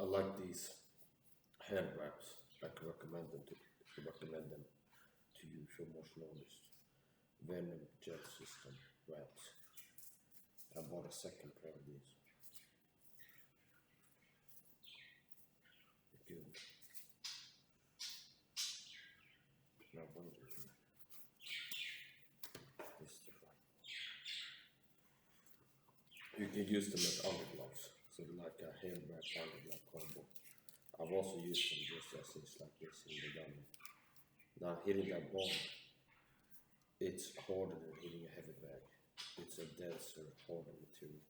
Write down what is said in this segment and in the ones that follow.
like these hand wraps. I can recommend them to you if you're most noticed. Venom gel system wraps. I bought a second pair of these. Good. Now wait a minute. This is the right. You can use them as undergloves, so like a hand wrap underglove combo. I've also used them just as it's like this in the gun. Now hitting that ball, it's harder than hitting a heavy bag. It's a denser, harder material.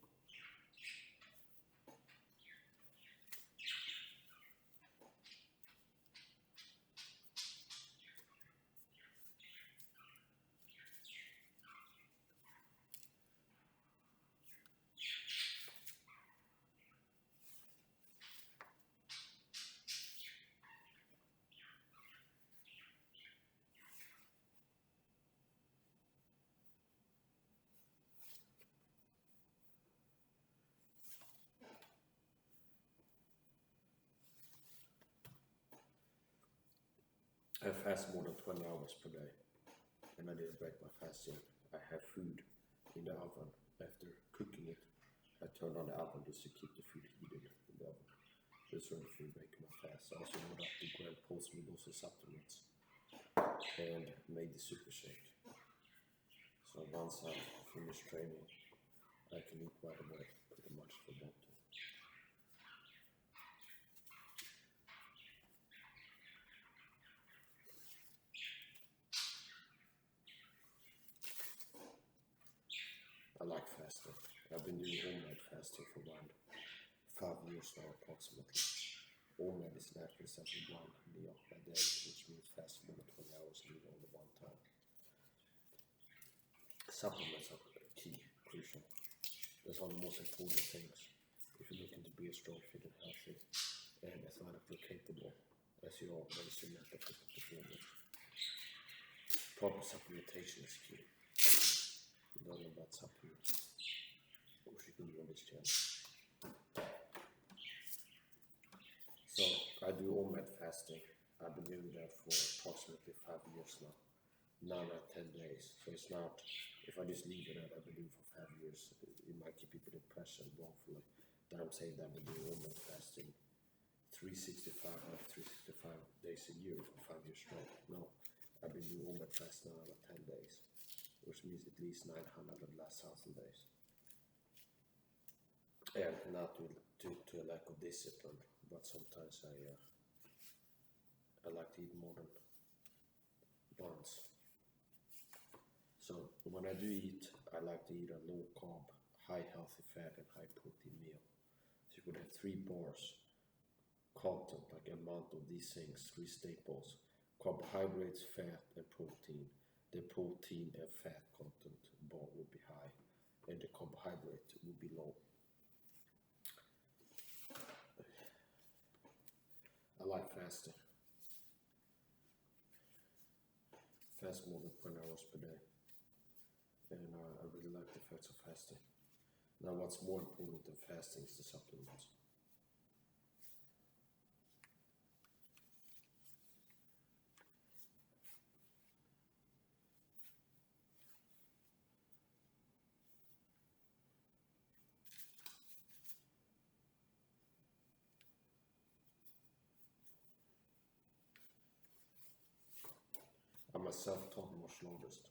I fast more than 20 hours per day, and I didn't break my fasting. I have food in the oven. After cooking it, I turned on the oven just to keep the food heated in the oven. Just ready for breaking my fast. I also loaded up the Grand post-meal supplements and made the super shake. So once I finish training, I can eat right away, pretty much for that. I like fasting. I've been doing homemade fasting for around 5 years now, approximately. Homemade is naturally simply one meal a day, which means fasting more than 20 hours and eating only one time. Supplements are key, crucial. That's one of the most important things if you're looking to be a strong, fit, and healthy, and athletically capable as you are raise your mental performance. Proper supplementation is key. Learn about supplements, which you can do on this channel. So I do homemade fasting. I've been doing that for approximately 5 years now. 9 or 10 days. So it's not, if I just leave it at I've been doing for 5 years, it might give people the impression wrongfully that I'm saying that I've been doing homemade fasting 365 days a year for 5 years straight. No, I've been doing homemade fasting now for 10 days, which means at least 900 of the last 1,000 days. And not due to a lack of discipline, but sometimes I like to eat more than once. So when I do eat, I like to eat a low carb, high healthy fat and high protein meal. So you could have 3 bars content, like amount of these things, 3 staples: carbohydrates, fat, and protein. The protein and fat content bar would be high, and the carbohydrate would be low. I like fasting. Fast more than 20 hours per day, and I really like the effects of fasting. Now, what's more important than fasting is the supplements. I'm a self-taught martial artist.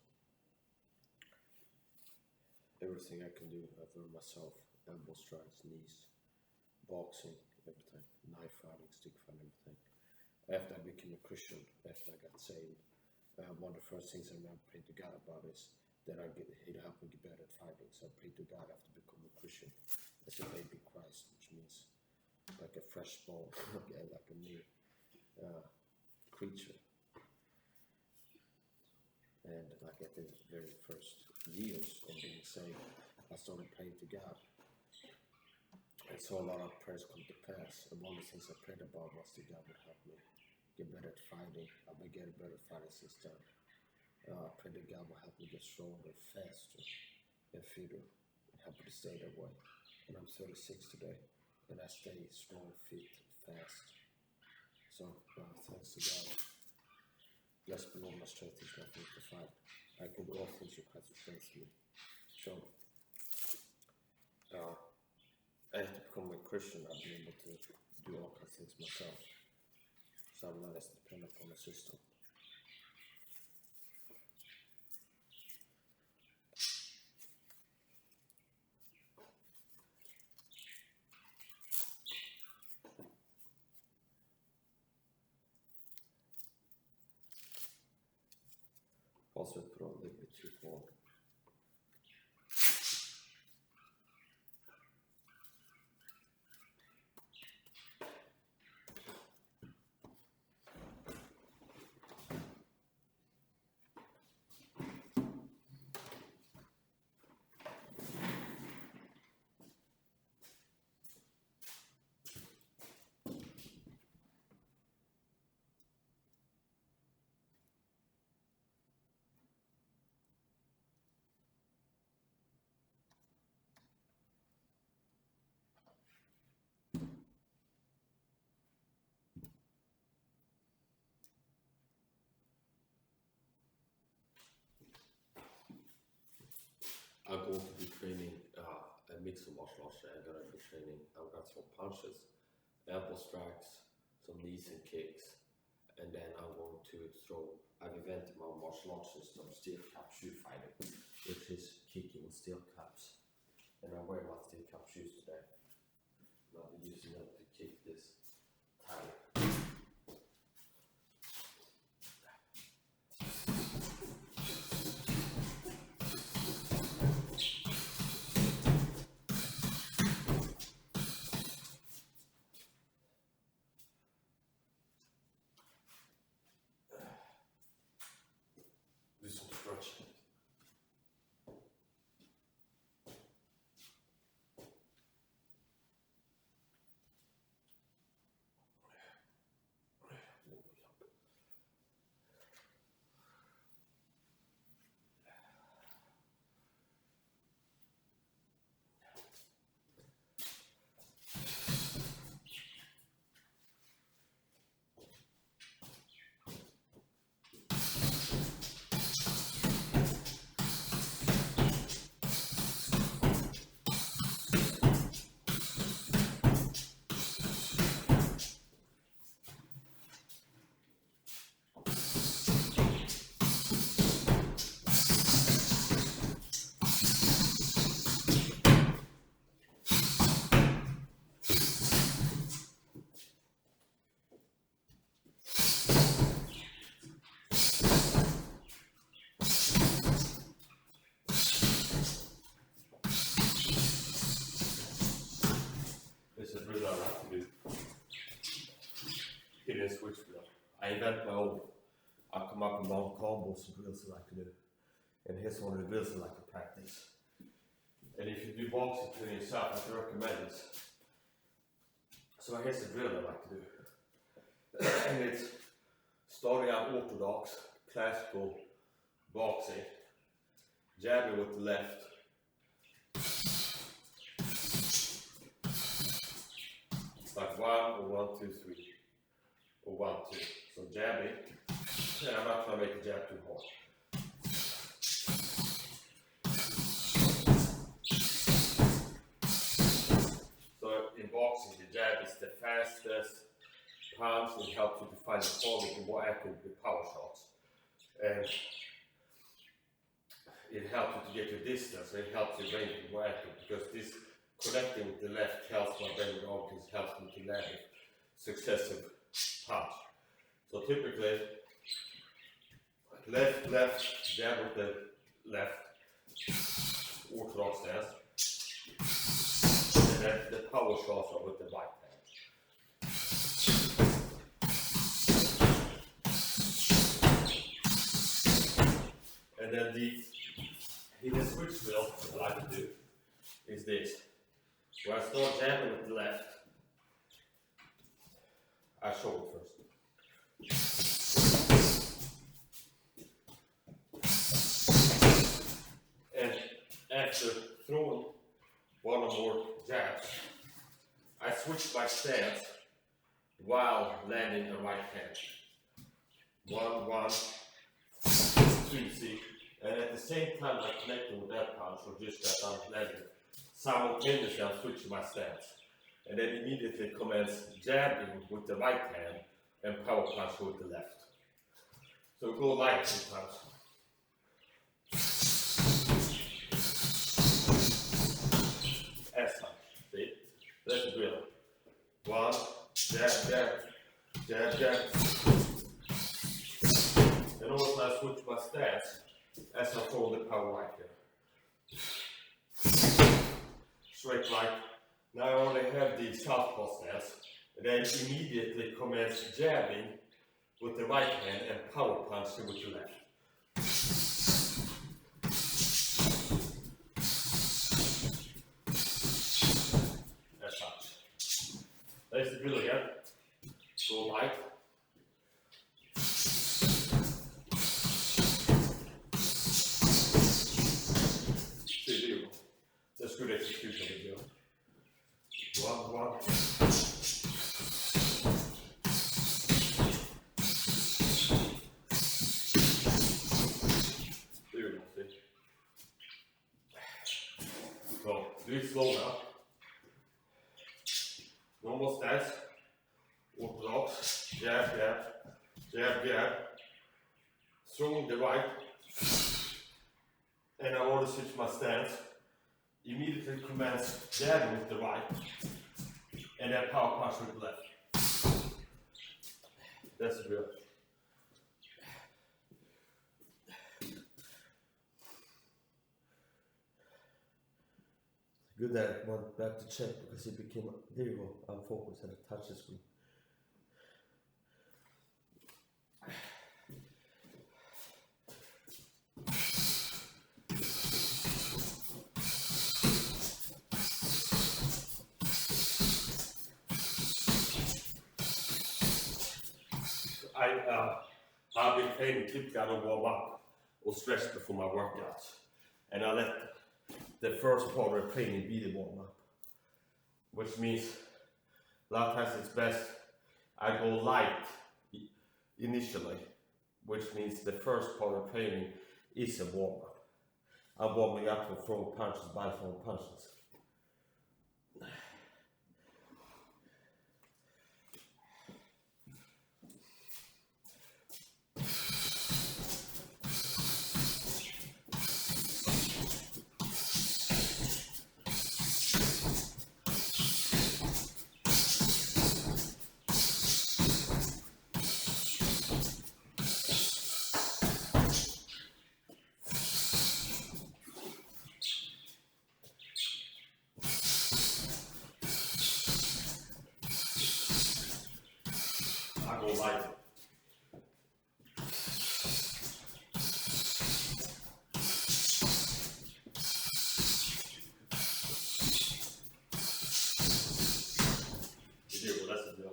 Everything I can do, I've learned myself. Elbow strikes, knees, boxing, everything. Knife fighting, stick fighting, everything. After I became a Christian, after I got saved, one of the first things I now pray to God about is that He'd help me get better at fighting. So I pray to God after becoming a Christian as a baby Christ, which means like a fresh ball, like a new creature. And like at the very first years of being saved, I started praying to God. And so a lot of prayers come to pass. And one of the things I prayed about was that God would help me get better at fighting. I've been getting better at fighting since then. I pray that God will help me get stronger, faster, and fitter, and help me to stay that way. And I'm 36 today, and I stay strong, fit, fast. So, thanks to God, less below my strength is nothing to fight. I can do all things who Christ strengthens me. So, I have to become a Christian. I've been able to do all kinds of things myself. So I'm not as dependent on the system. Also put on a little bit too long. I'm going to be training a mix of martial arts. I'm going to be training, I'm going to throw punches, elbow strikes, some knees and kicks, and then I'm going to I've invented my martial arts system, steel cap shoe fighting, which is kicking with steel caps. And I'm wearing my steel cap shoes today. And I'll be using them to kick this tire. Do some stretching. This is really what I like to do. Hit and switch drill. I invent my own. I come up with my own combos and drills I like to do. And here's one of the drills I like to practice. And if you do boxing training yourself, I can recommend this. So here's the drill I like to do. And it's starting out orthodox, classical boxing. Jabbing with the left. Like 1 or 1, 2, 3. Or 1, 2. So jabbing. And I'm not trying to make the jab too hard. So in boxing, the jab is the fastest punch and helps you to find the target and more accurate with power shots. And it helps you to get your distance, and it helps you range more accurate, because this connecting with the left helps my brain arteries, helps me to land successive punch. So typically, left, jab with the left, orthodox stance, and then the power shots are with the right hand. And then the hidden switch drill that I like to do is this. Where I start jabbing with the left, I show it first. And after throwing one or more jabs, I switch my stance while landing the right hand. 1, 1, 2, see? And at the same time I'm connecting with that punch, or just that I'm landing, simultaneously I'm switching my stance. And then immediately commence jabbing with the right hand and power punch with the left. So go light sometimes. As such, see? That's the drill. 1, jab, jab, jab, jab. And also I switch my stance as I throw the power right here. Straight right. Now I only have the southpaw stance, and then immediately commence jabbing with the right hand and power punching with the left. As such. There's the drill again. Go light. That's good execution of the drill. 1, 1. There you go, see? So, do it slow now. Normal stance. Orthodox. Jab, jab. Jab, jab. Throwing the right. And I want to switch my stance. Immediately commence jabbing with the right, and then power punch with the left. That's the drill. Good that I went back to check because it became, there you go, I'm focused and I touch the screen. I've been training typically I don't warm up or stretch before my workouts. And I let the first part of training be the warm up. Which means a lot of times it's best I go light initially. Which means the first part of training is a warm up. I'm warming up for throwing punches, by throwing punches. I go light. That's the deal.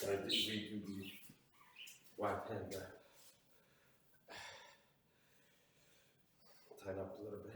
Redo the right hand there. Tighten up a little bit.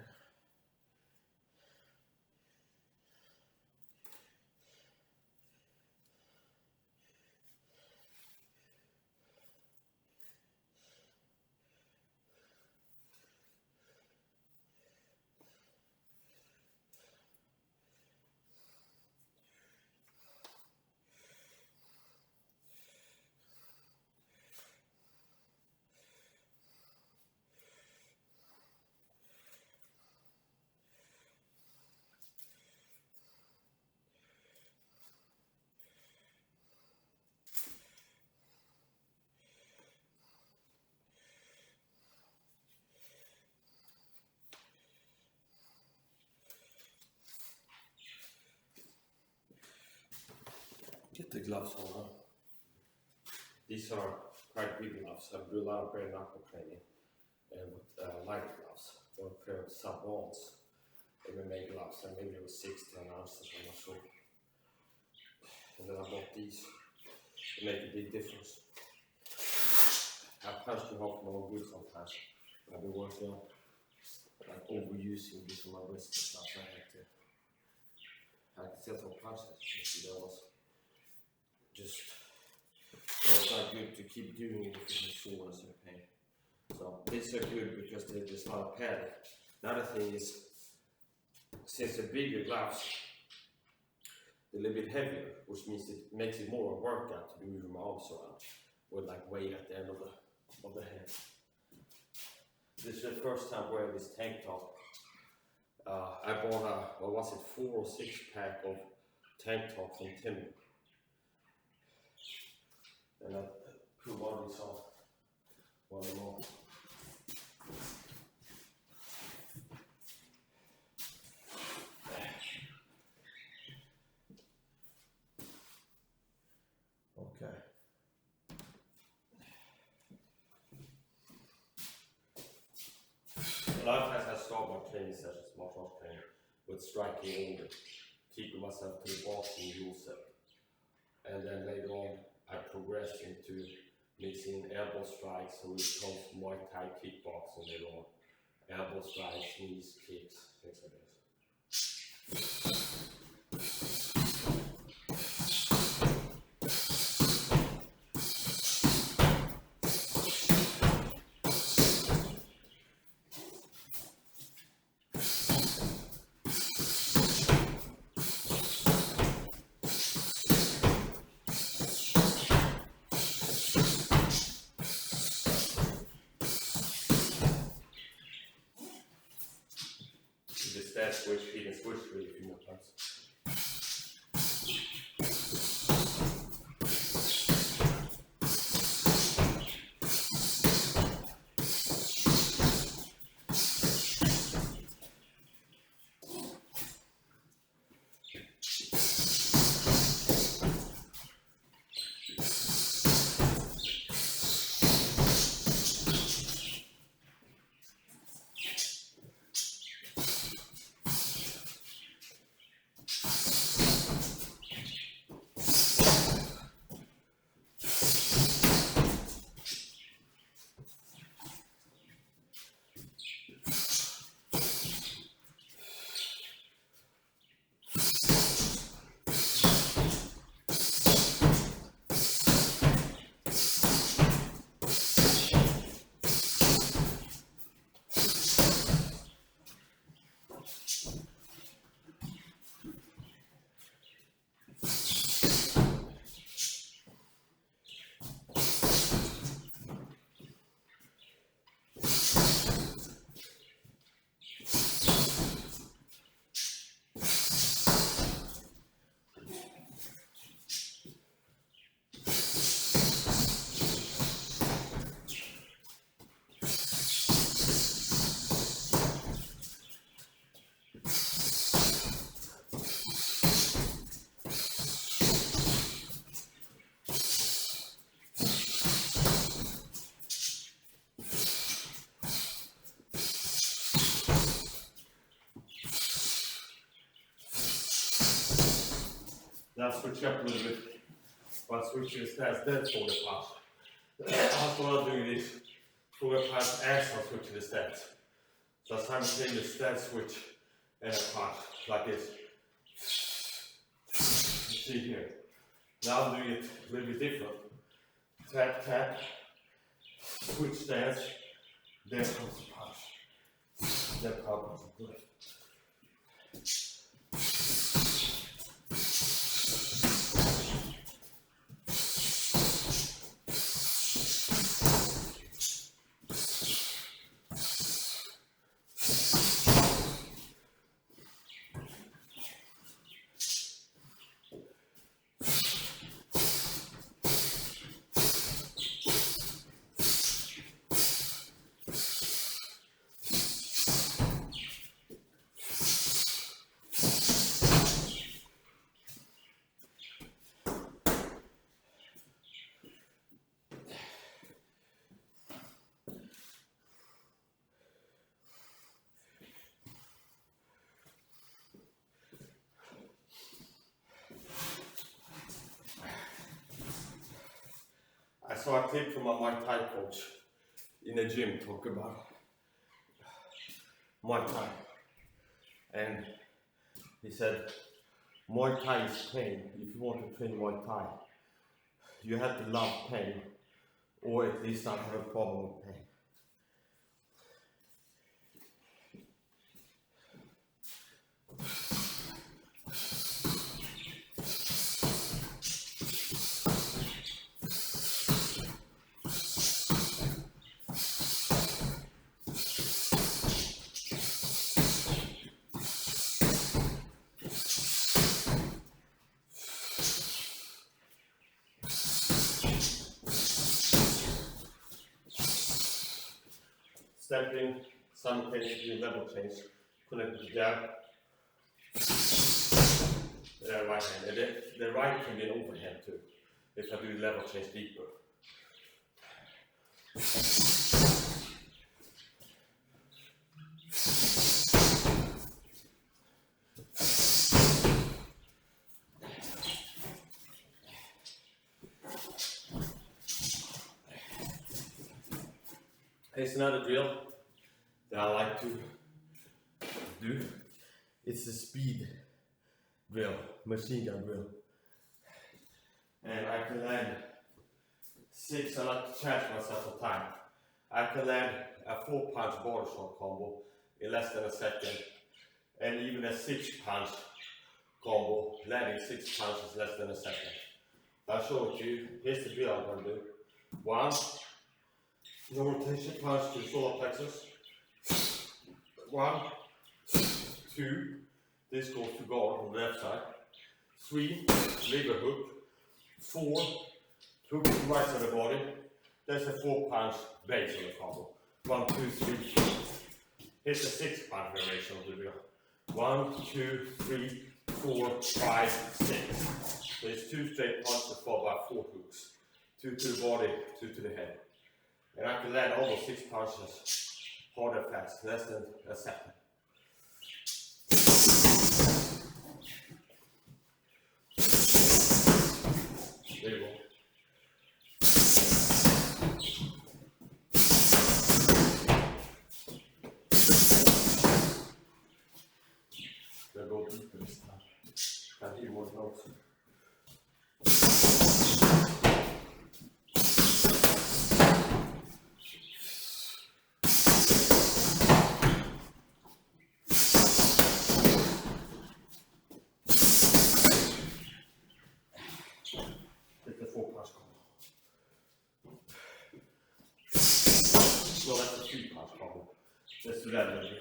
get the gloves on. These are quite big gloves. I do a lot of bare knuckle training and with lighter gloves. Or a pair of sub-balls. MMA gloves, and maybe it was 6-10 ounces, I'm not sure. And then I bought these to make a big difference. I punch too hard for my own good sometimes. I've been working on like overusing this on my wrist and stuff. I can still punch that. That was just, it's not good to keep doing it if it's soreness and pain. So these are good because there's not a padding. Another thing is, since they're bigger gloves, they're a little bit heavier, which means it makes it more a workout to be moving my arms around with like weight at the end of the head. This is the first time wearing this tank top. I bought a, 4 or 6 pack of tank tops from Timber. And I put one of these on, one more. Okay. A lot of times I start my training sessions, martial arts training, with striking only, keeping myself to the boxing rule set. And then later on, I progress into mixing elbow strikes, so it becomes muaythai kickboxing later on. Elbow strikes, knees, kicks, things like this. That switch, you can switch really a few more times. Now switch up a little bit. While switching the stance, then forward pass. After I'm doing this, forward pass as I'm switching the stance. So simultaneous stance switch and a pass, like this. You see here. Now I'm doing it a little bit different. Tap, tap, switch stance, then comes the pass. Then comes the lift. saw a clip from a Muay Thai coach in a gym talk about Muay Thai, and he said Muay Thai is pain. If you want to train Muay Thai, you have to love pain, or at least not have a problem with pain. Stepping, simultaneously level change, connect with the jab. Right hand, and the right can be an overhand too, if I do level change deeper. Here's another drill that I like to do. It's a speed drill, machine gun drill. And I can land 6, I like to challenge myself on time. I can land a 4-punch body shot combo in less than a second. And even a 6-punch combo, landing 6 punches less than a second. I'll show it to you. Here's the drill I'm going to do. 1, no rotation punch to the solar plexus. 1, 2, this goes to guard on the left side. 3, liver hook. 4, hook to the right side of the body. There's a 4-punch base on the combo. 1, 2, 3, 4. Here's the 6-punch variation of the drill. 1, 2, 3, 4, 5, 6. So it's 2 straight punches followed by 4 hooks. 2 to the body, 2 to the head. And I can land all those 6 punches hard and fast, less than a second. There you go. I'll go deeper this time. Can't hear more notes. Well, that's a 3-punch combo. Let's do that again.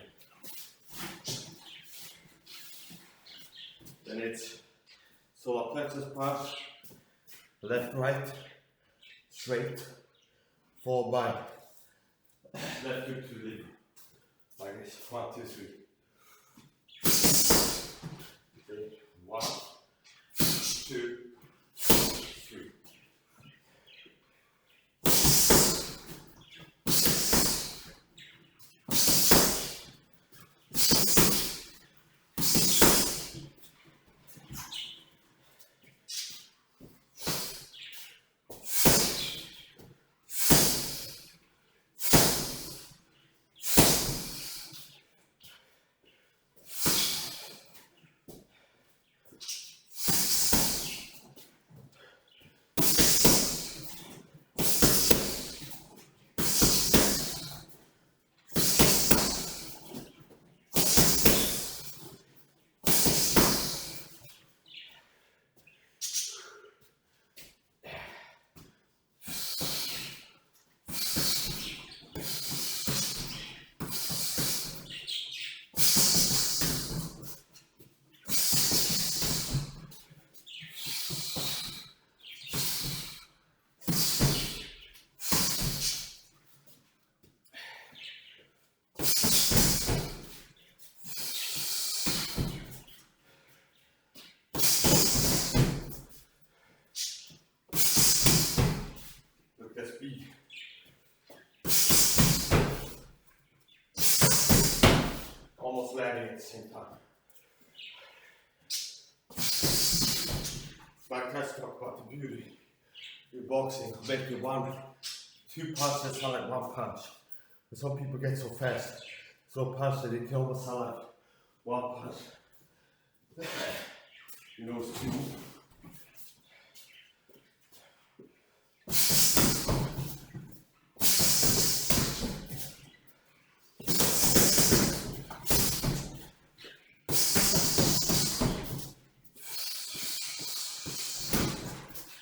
Then it's solar plexus punch, left, right, straight, followed by left hook to liver. Like this. 1, 2, 3. Okay. 1, 2, 3. Almost landing at the same time. Like I talk about the beauty in boxing, make you 1, 2 punches sound like 1 punch. But some people get so fast, so punch that it can almost sound like 1 punch. You know, it's 2.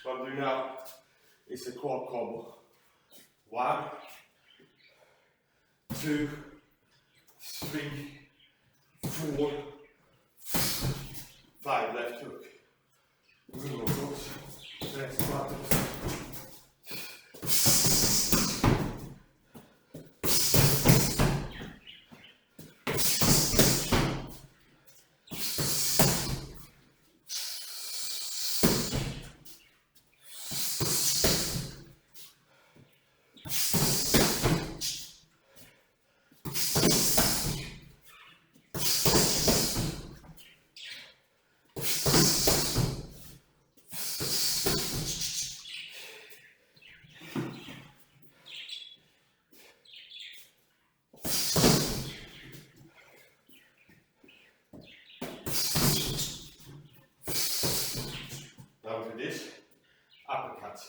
What I'm doing now is a quad combo. 1, 2, 3, 4, 5 left hook. We're gonna go close. Next one. Now to this, uppercut.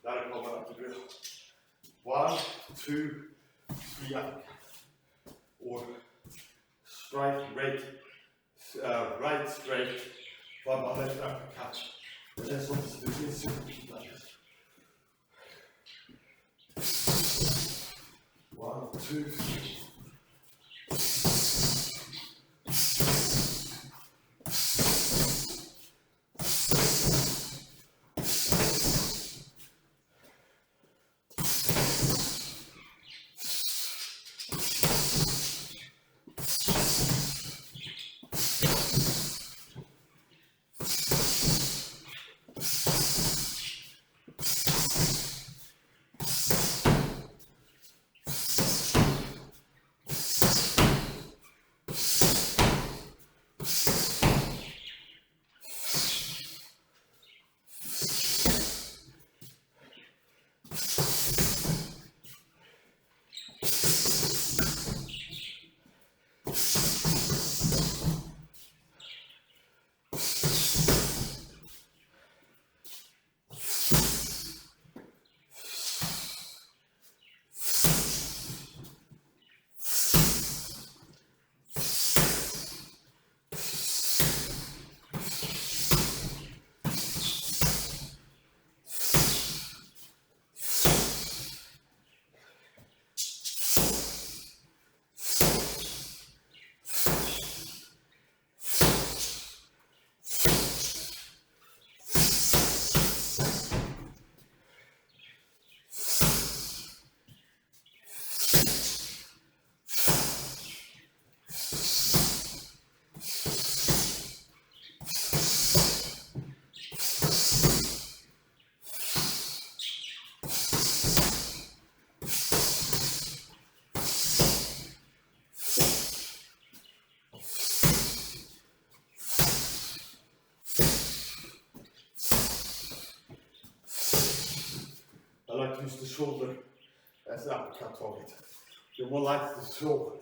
That'll come up to drill. 1, 2, 3 uppercut. Or strike, right straight, from my left uppercut. And that's what it's doing, like this. 1, 2, 3. I like to use the shoulder as the uppercut target. You're more likely to throw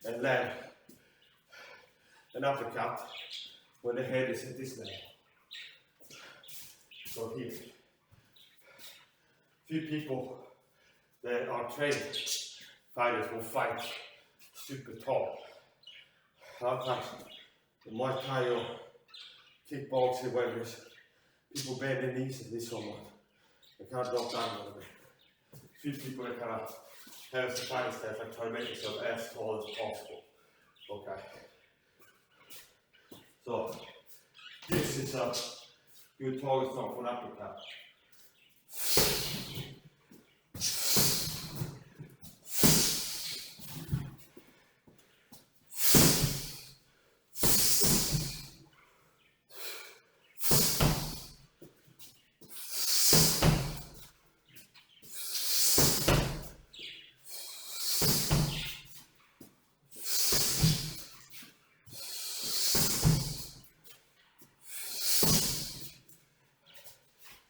and land an uppercut when the head is at this level. So here, few people that are trained fighters will fight super tall. Sometimes the muaythai or kickboxing, where there's people bend their knees and this someone. They can't drop down a little bit. Few people that kind of have a fighting stance, like try to make yourself as tall as possible. Okay. So this is a good target from for an uppercut.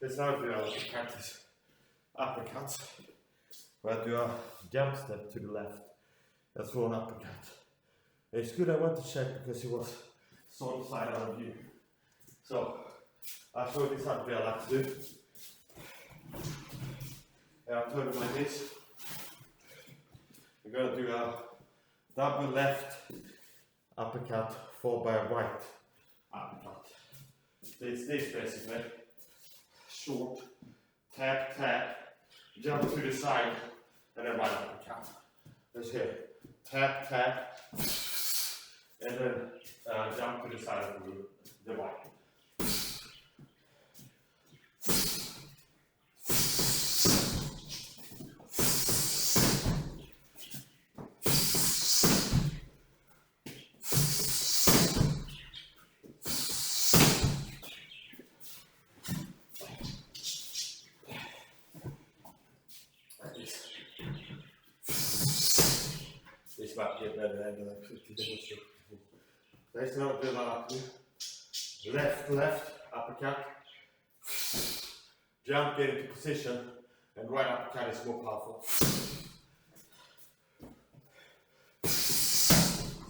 This now we are to practice uppercuts. Where do a jump step to the left and throw an uppercut. It's good I went to check because it was sort of side out of view. So I'll show you something I like to do. I'll turn it like this. We're going to do a double left uppercut followed by a right uppercut. So it's this basically. Short, tap, tap, jump to the side, and then right uppercut. Let's here. Tap, tap, and then jump to the side of the right. This might be a better angle than 50 minutes. Let's not do that. Left, left, uppercut. Jump, get into position, and right uppercut is more powerful.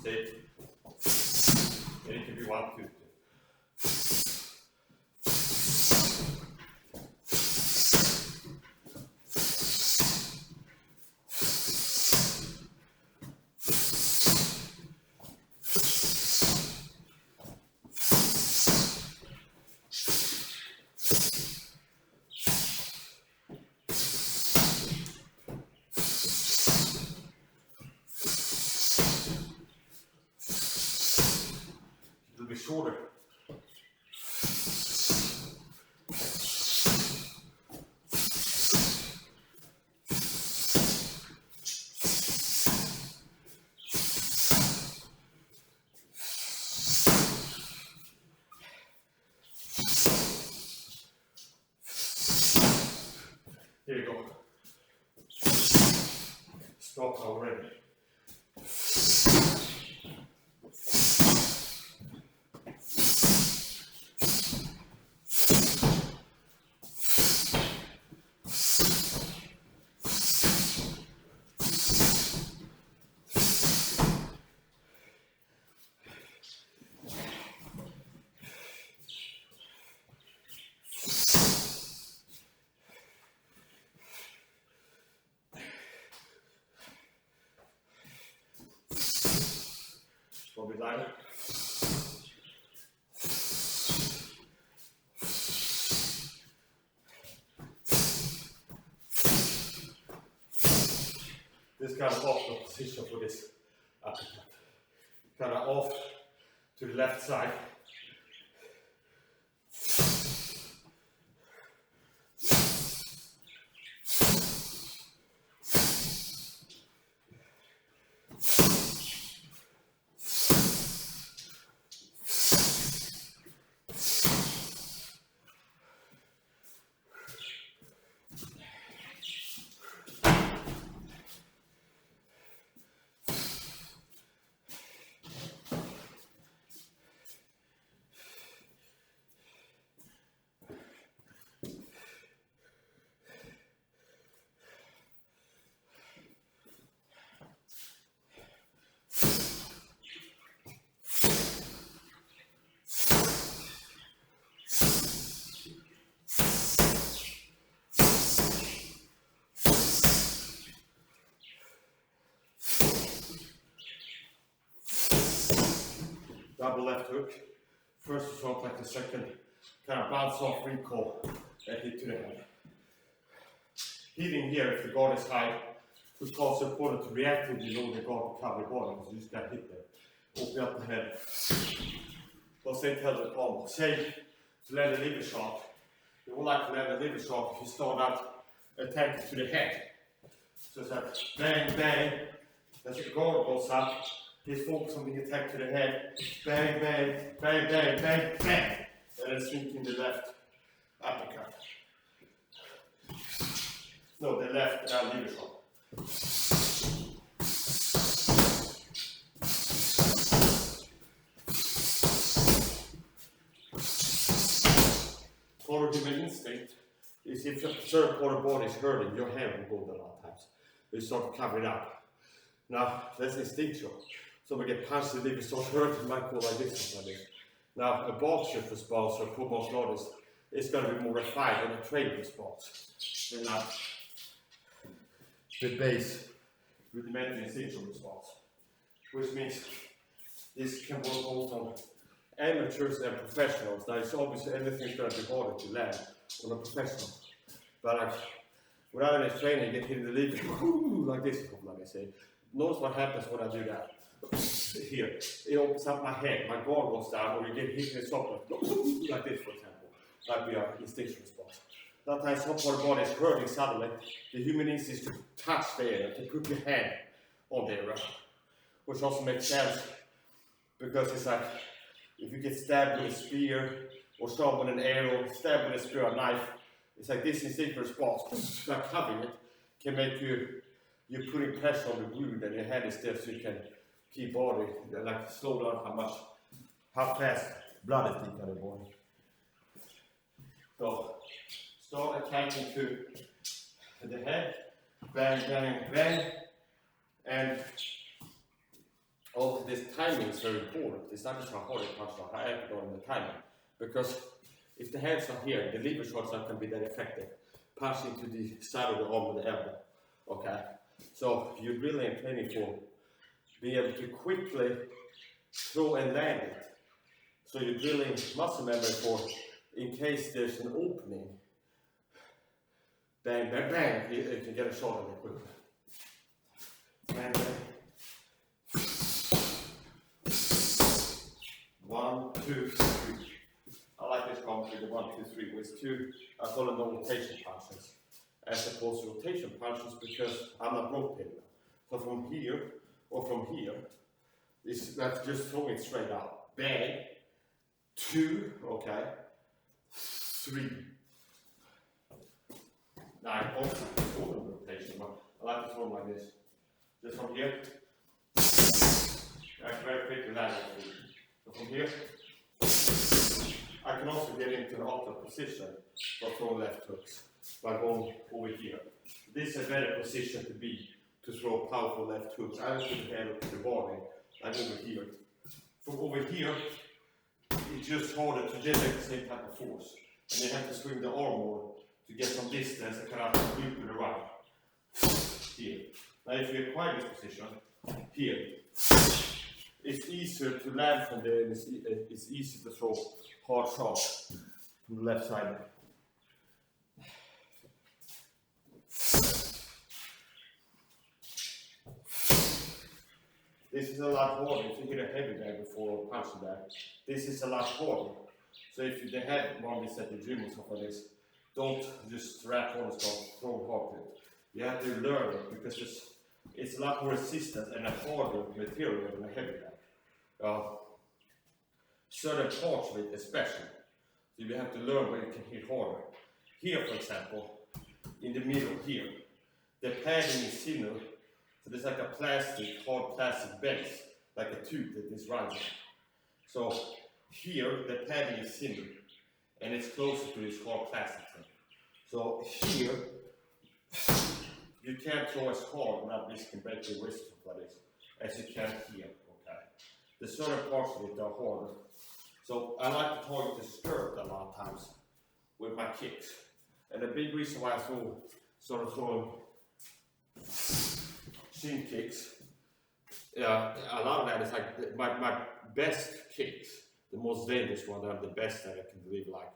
See? And it can be 1, 2, 3. Be shorter. Here you go. Stop already. Be lighter. This kind of off the position for this uppercut. Kind of off to the left side. Double left hook. First you shot like the second, kind of bounce off recall and hit to the head. Hitting here if the guard is high, it's also important to react to the lower the guard to cover the body because you just got hit there. Open up the head. Don't say tell the palm. Say to land a liver shot. You would like to land a liver shot if you start out attacking to the head. So it's like bang, bang. As the guard goes up, he's focused on the attack to the head. Bang, bang, bang, bang, bang, bang. And then swing in the left uppercut. No, the left liver shot. Follow human instinct. is if a certain part of the body is hurting, your hand will go a lot of times. You start to cover it up. Now, that's instinctual. So we get punched in the leg, we start hurting, might go like this, like this. Now, a boxer's response or a full martial artist is going to be more refined than a trained response. And not the base, rudimentary instinctual response. Which means this can work both on amateurs and professionals. Now, it's obviously everything's going to be harder to land on a professional. But like, without any training, you get hit in the leg, like this, like I say. Notice what happens when I do that. Here, it opens up my head, my guard goes down, or you get hit in the socket, like this, for example. That would be our instinctual response. That time, some part of the body is hurting suddenly. The human instinct is to touch the air, to put your hand on the air, which also makes sense because it's like if you get stabbed with a spear or shot with an arrow, stabbed with a spear or knife, it's like this instinctual response, like covering it, can make you're putting pressure on the wound and your hand is there so you can keep body, like slow down how fast blood is leaking out of the body. So start attacking to the head, bang, bang, bang, and also this timing is very important. It's not just how hard you punch or how accurate on the timing, because if the hands are here, the lever shots can be that effective. Punching to the side of the arm with the elbow. Okay, so you're really in training for being able to quickly throw and land it. So you're drilling muscle memory for in case there's an opening. Bang, bang, bang, you can get a shot on it quickly. Bang, bang. 1, 2, 3. I like this commentary, the 1, 2, 3, with two, I call them the rotation punches, as opposed to rotation punches because I'm not rotating them. So from here, or from here, that's just throwing it straight out. Bang, 2, okay, 3. Now I also throw the rotation, but I like to throw them like this. Just from here, I can very quickly land it. So from here, I can also get into an optimal position for throwing left hooks by going over here. This is a better position to be to throw powerful left hooks. I don't put the hand up to the body, like over here. From over here, it's just harder to generate the same type of force. And you have to swing the arm more to get some distance and kind of loop it around. Here. Now if you acquire this position, here, it's easier to land from there and it's easier to throw hard shots from the left side. This is a lot harder. If you hit a heavy bag before punching bag, this is a lot harder. So if they had one this at the gym or something like this, don't just strap on and start throwing hard to it. You have to learn it because it's a lot more resistant and a harder material than a heavy bag. Certain parts of it especially. So you have to learn where you can hit harder. Here, for example, in the middle here, the padding is thinner. So there's like a hard plastic base, like a tube that is rising. So here, the padding is thinner, and it's closer to this hard plastic thing. So here, you can't throw as hard without risking breaking your wrist like this, as you can here, okay? The certain parts of it are harder. So I like to target the skirt a lot of times with my kicks. And the big reason why I throw shin kicks, a lot of that is like my best kicks, the most dangerous one, that I'm the best that I can deliver like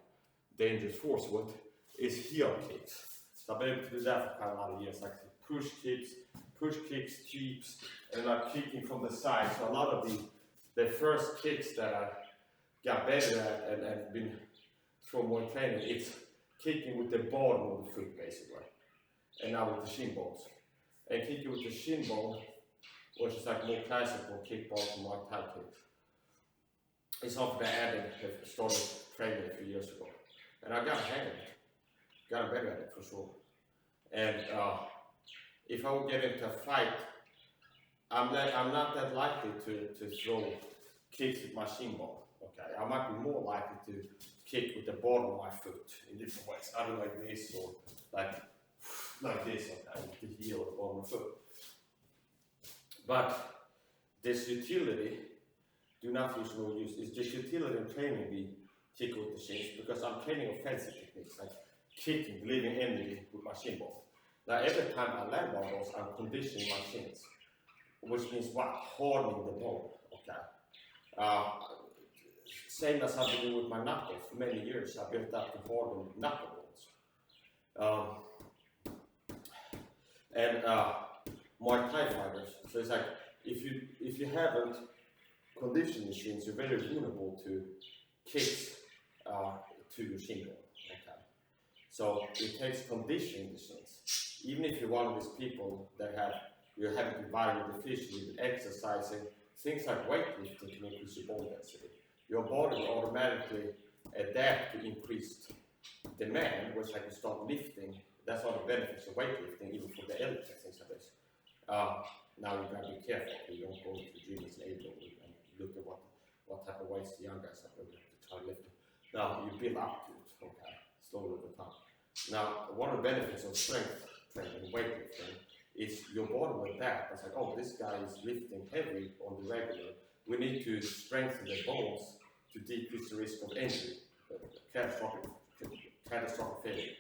dangerous force with, is heel kicks. So I've been able to do that for quite a lot of years, like push kicks, sweeps, and like kicking from the side. So a lot of the first kicks that I got better at and been through more training, it's kicking with the bottom of the foot basically, and now with the shin bones. And kicking with the shin bone, which is like more classical kickboxing, muaythai kicks, is something that I added, started training a few years ago. And I got a hang of it, got better at it for sure. And if I would get into a fight, I'm not that likely to throw kicks with my shin bone. Okay, I might be more likely to kick with the bottom of my foot in different ways. I don't like this or like this, with the heel or the bottom of the foot. But this utility, do not use no use, is this utility in training we kick with the shins, because I'm training offensive techniques, like kicking, leaving energy with my shin bone. Now every time I land on those, I'm conditioning my shins, which means what? Hardening the bone, okay? Same as I've been doing with my knuckles. For many years, I built up to harden knuckle bones. Muay Thai fighters. So it's like, if you haven't conditioned the shins, you're very vulnerable to kicks to your shin bone. Okay. So it takes conditioning the shins. Even if you're one of these people that you're having to vitamin deficiency with exercising, things like weightlifting can increase your bone density. Your body will automatically adapt to increased demand, which like you start lifting. That's one of the benefits of weightlifting, even for the elite and things like this. Now you gotta be careful. You don't go to the gym as an age and look at what type of weights the young guys have to try lifting. Now you build up to it, okay, slowly over time. Now one of the benefits of strength training, weightlifting, is your body will adapt. It's like, oh, this guy is lifting heavy on the regular. We need to strengthen the bones to decrease the risk of injury, catastrophic failure.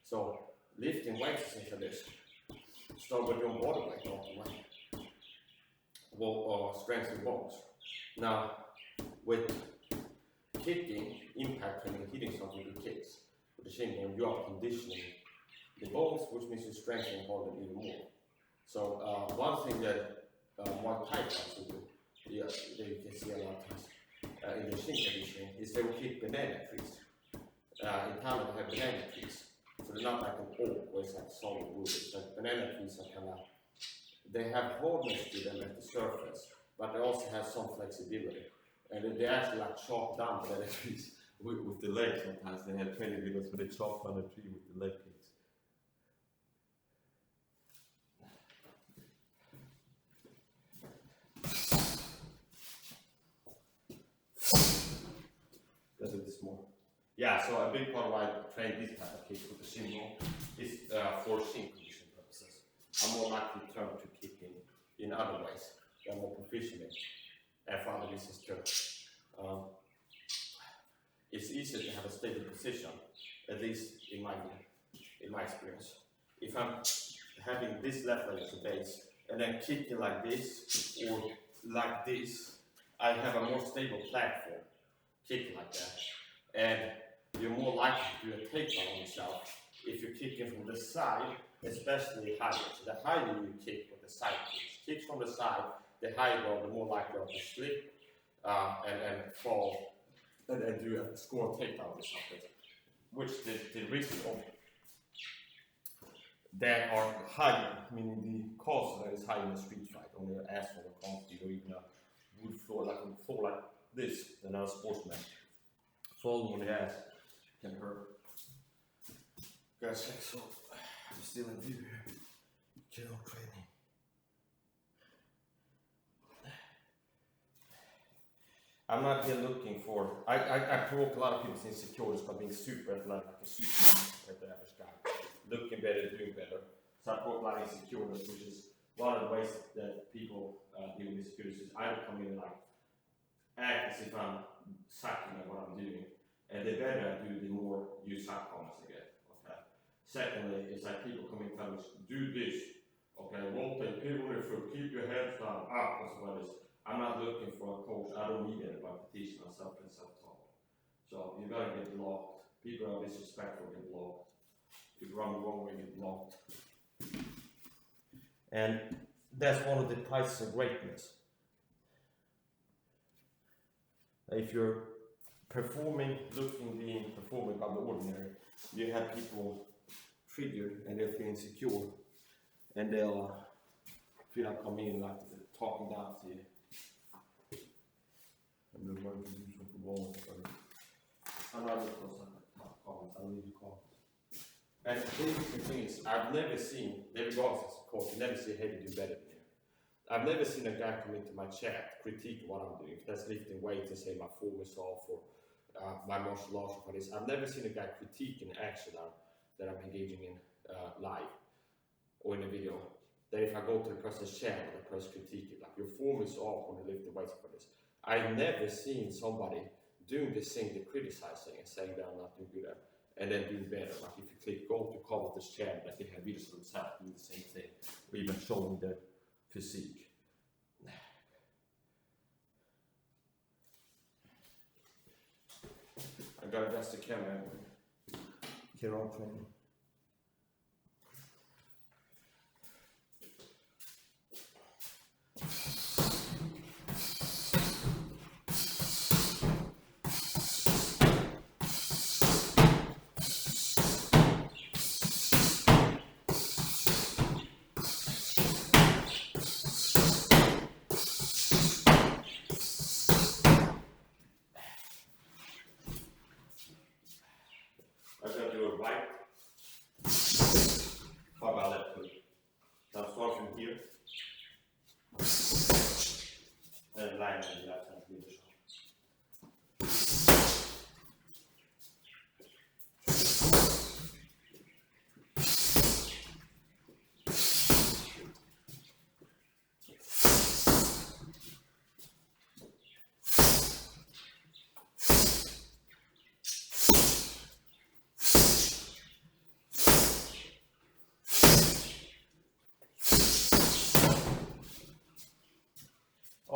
So lifting weights is like this. Start with your body weight ultimately. Will strengthen bones. Now, with kicking, impact training, hitting something with kicks, with the shin bone, you are conditioning the bones, which means you strengthen and harden even more. So one thing that Muay Thai fighters will do, that you can see a lot of times in the shin conditioning, is they will kick banana trees. In Thailand they have banana trees. So they're not like an oak where it's like solid wood. It's like banana trees are kind of, they have hardness to them at the surface, but they also have some flexibility. And they actually like chop down banana trees with the legs sometimes. They have training videos where they chop down a tree with the leg kicks. Let's do this more. Yeah, so a big part of why I train this type of kick with the shin bone is for shin conditioning purposes. I'm more likely to turn to kicking in other ways that I'm more proficient in, and for other reasons too. It's easier to have a stable position, at least in my experience. If I'm having this left leg as a base and then kicking like this or like this, I have a more stable platform kicking like that. And you're more likely to do a takedown on yourself if you're kicking from the side, especially higher. So the higher you kick with the side kicks from the side, the higher you go, the more likely you are to slip and fall and do a score takedown or something. Which the risk of that are higher, meaning the cost that is higher in a street fight, on the asphalt or concrete or even a wood floor, like a floor like this, than a sportsman. Falling on the ass can hurt. Guys, so I'm still in view here. General training. I'm not here looking for. I provoke a lot of people's insecurities by being super athletic, like a superman at the average guy, looking better, doing better. So I provoke a lot of insecurities, which is one of the ways that people deal with insecurities. I don't come in and like act as if I'm sucking at what I'm doing. And the better I do, the more you suck comments I get. Okay. Secondly, it's like people come in and tell me, do this. Okay, rotate, pivot your foot, keep your head down, up, as well as. I'm not looking for a coach. I don't need anybody to teach myself and self-talk. So you gotta get blocked. People are disrespectful, get blocked. If you run the wrong way, get blocked. And that's one of the prices of greatness. If you're performing, being performing above the ordinary, you have people triggered and they feel insecure, and they'll feel like coming in like talking down to you. I'm not going to do something wrong. I'm not going to comments. I'll leave you comments. And the interesting thing is, I've never seen, regardless of course, I've never seen Heavy do better than you. I've never seen a guy come into my chat critique what I'm doing. If that's lifting weights and say my form is off, or my martial arts for this. I've never seen a guy critique an action that I'm engaging in live or in a video. That if I go to the person's channel, the person critique it, like your form is off when you lift the weights for this. I've never seen somebody doing this thing, they're criticizing and saying they're not doing good at, and then doing better. Like if you click go to cover this channel, like they have videos of themselves doing the same thing, or even showing their physique. I gotta adjust the camera. Here on training. I'm gonna do a right, followed by left hook. Now start from here, and line on the left hand with the shot.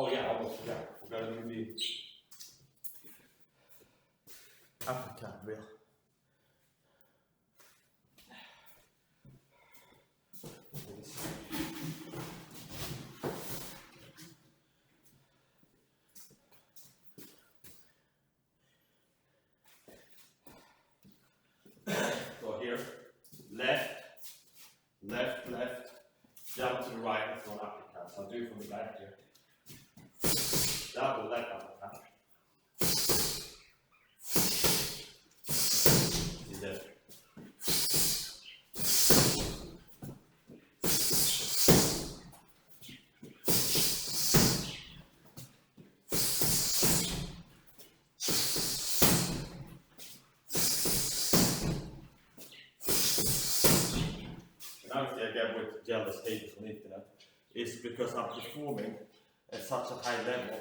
Oh yeah, almost forgot. We're gonna do the uppercut drill. So here, left, left, left, jump to the right and throw an uppercut. So I'll do it from the back here. Double left uppercut. See that? Another thing I get with jealous haters on the internet is because I'm performing at such a high level.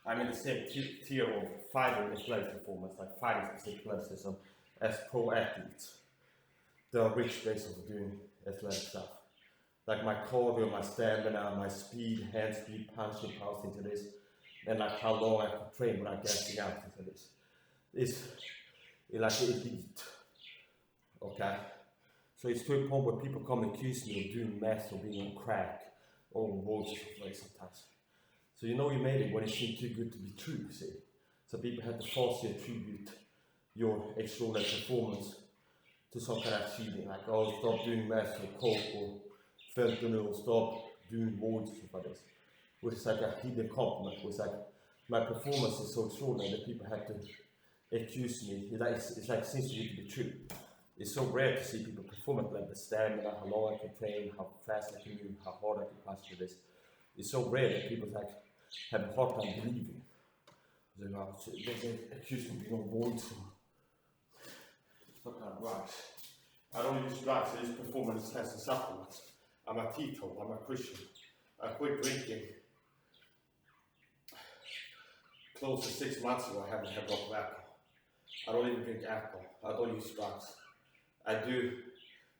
I'm in the same tier of fighting athletic performance, like fighting specific athleticism, as pro athletes. The rich days of doing athletic stuff. Like my cardio, my stamina, my speed, hand speed, punching powers into this, and like how long I can train without gassing out into this. It's like elite. Okay? So it's to a point where people come and accuse me of doing meth or being on crack or on roads sometimes. So you know you made it when it seemed too good to be true, see? So people had to falsely attribute your extraordinary performance to some kind of cheating, like, oh, stop doing meth or coke or fentanyl, stop doing roads and stuff like this. Which is like a hidden compliment, which like, my performance is so extraordinary that people had to accuse me. It's like seems too good to be true. It's so rare to see people perform at like the stamina, how long I can train, how fast I can move, how hard I can punch to this. It's so rare that people like have a hard time believing. They accuse me of being on board for some kind of drugs. I don't use drugs, I use performance enhancing supplements. I'm a teetotal, I'm a Christian. I quit drinking close to 6 months ago. I haven't had a drop of alcohol. I don't even drink alcohol. I don't use drugs. I do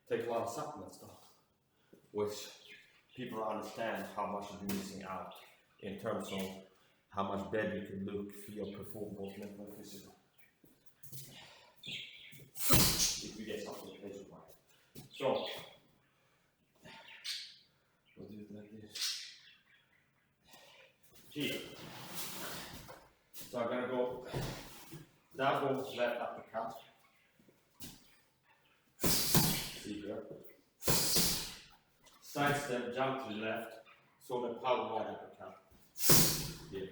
take a lot of supplements though, which people understand how much you're missing out in terms of how much better you can look, feel, perform, both mental and physical. If you get something to place your mind. So, we'll do it like this. Here. So I'm gonna go double left uppercut. See here. Side step, jump to the left, so the power wide uppercut. Here.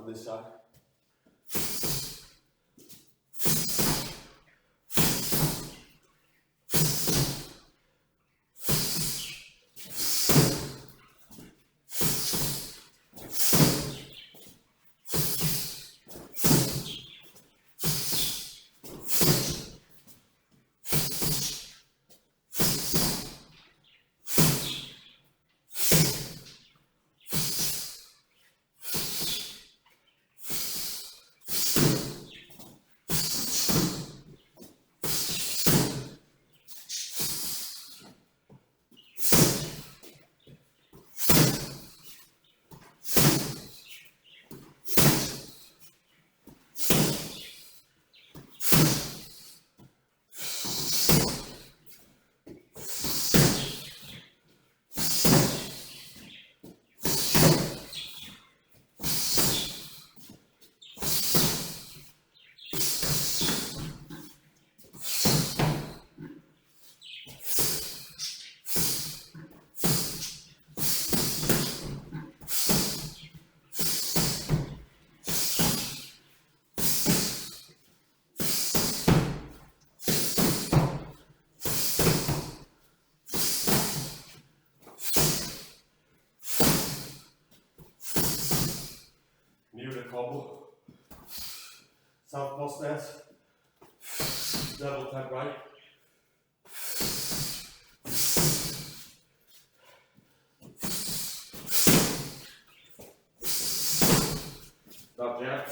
from this side. Combo, southpaw stance, double tap right, drop jab,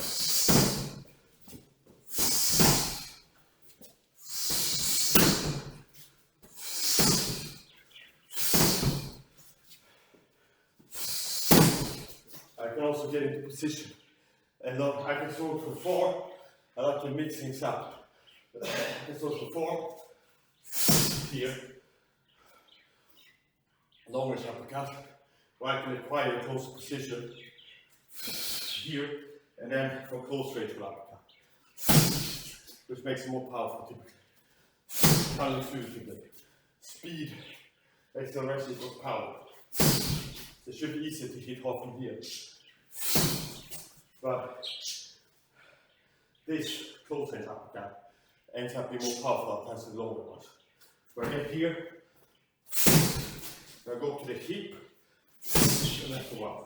I can also get into position. And look, I can throw it for 4. I like to mix things up. I can throw it for 4. Here. Longish uppercut. Or I can acquire a close position. Here. And then from close range uppercut. Which makes it more powerful typically. Counterintuitively. Speed. Acceleration equals power. It should be easier to hit hard from here. But this close range uppercut ends up being more powerful than the longer ones. Where I get here, I go to the hip, and that's the one.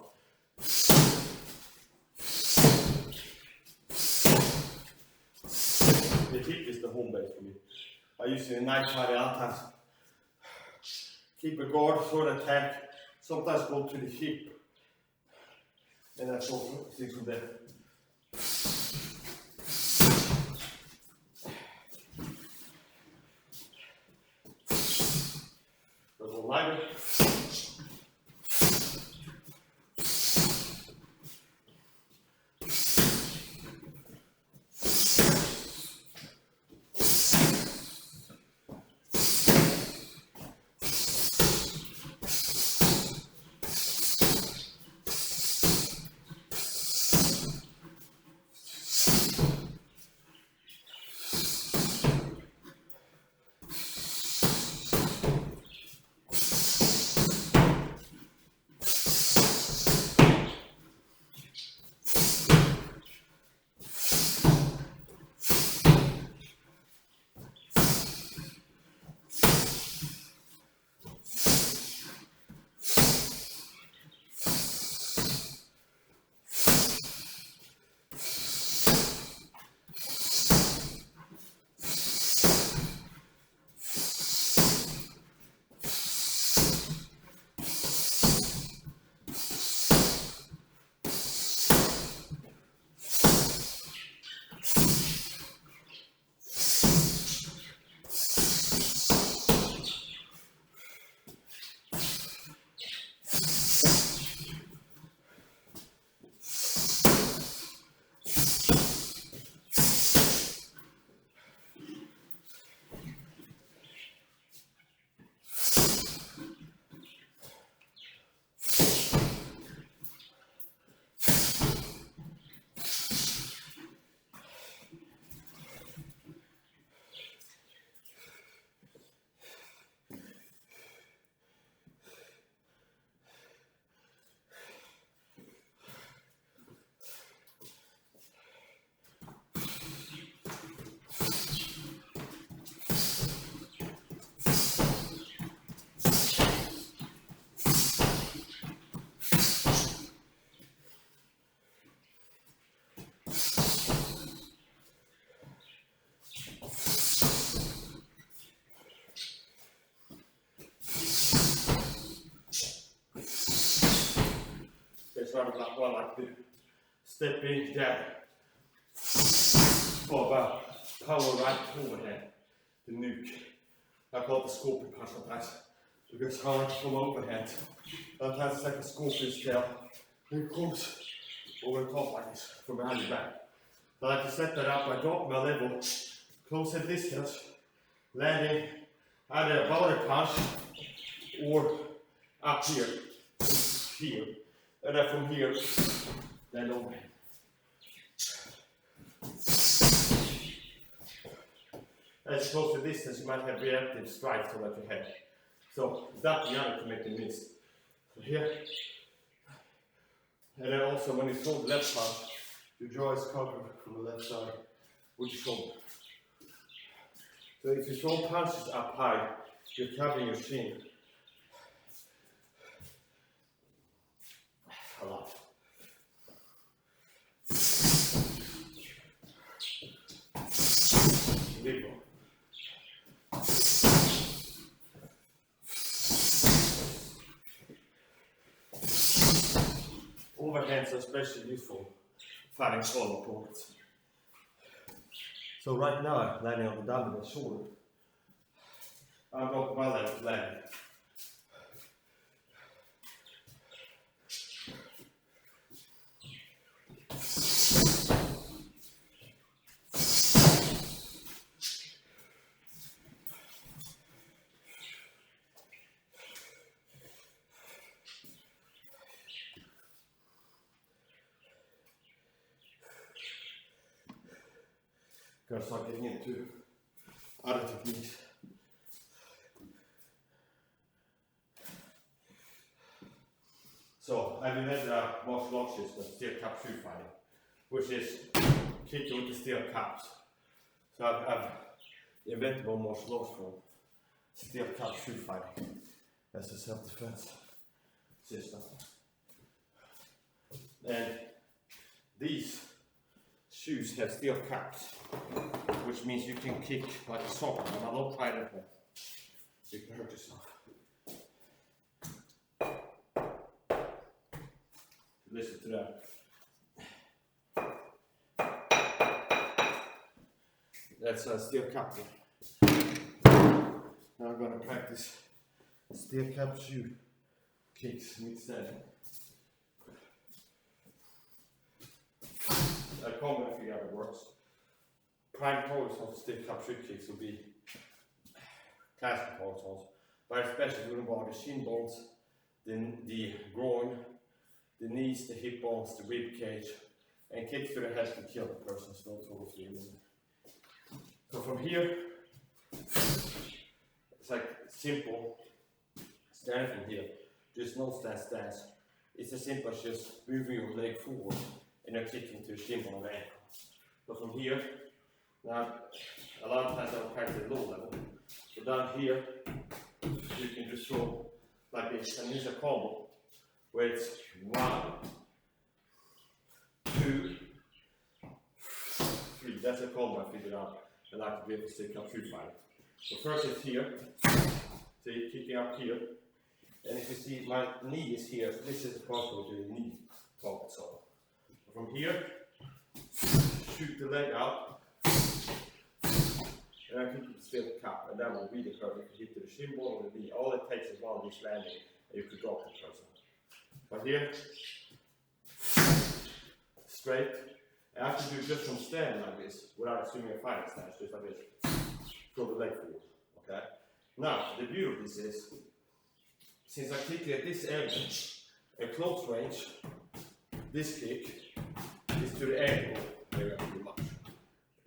The hip is the home base for me. I use it in night fight and keep a guard, throw an attack, sometimes go to the hip. And that's also things from there. A little lighter. That's rather like one like the step in, jab, or power right overhead, the nuke. I call it the scorpion punch like that, because how I come overhead, sometimes it's like a scorpion tail, and it comes over the top like this, from behind your back. I like to set that up, I drop my level, close at distance, landing either above the punch, or up here, and then from here, then overhead. As close to distance, you might have reactive strikes over your head. So that's the other to make the miss. So here, and then also when you throw the left punch, your jaw is covered from the left side with your shoulder. So if you throw punches up high, you're covering your chin a lot. There you go. Overhands are especially useful fighting small opponents. So right now I'm landing on the dominant shoulder. I've got my left leg. Gonna start getting into other techniques. So I've invented a martial arts system, steel cup shoe fighting, which is kicking with the steel cups. So I've invented one martial arts form, steel cup shoe fighting, as a self-defense system. And these shoes have steel caps, which means you can kick like a soccer, and a lot tighter than you can hurt yourself. Listen to that. That's a steel cap. Now I'm going to practice steel cap shoe kicks mid-standing. I can't figure out it works. Prime pose of steel cap shoe kicks will be classic pose, but especially when about the shin bones, the groin, the knees, the hip bones, the rib cage, and kicks to the head to kill the person. So don't go through. So from here, it's like simple stand from here. Just no stance. It's as simple as just moving your leg forward and then kicking to the shin bone of the ankle. So from here, now a lot of times I'll practice at low level. So down here, you can just throw like this, and this is a combo where it's 1, 2, 3. That's a combo I figured out. I like to be able to stick up shoe fighting. So first it's here, so you're kicking up here, and if you see my knee is here, so this is the part where the knee target. So from here, shoot the leg out, and I kick it still cap, and that will be the curve. You can hit to the shin bone or the knee. All it takes is one of these landing, and you could drop the person. But here, straight. I have to do just from standing like this, without assuming a fighting stance, just like this. Throw the leg forward, okay? Now, the beauty of this is, since I kick at this edge, at close range, this kick is to the ankle area pretty much.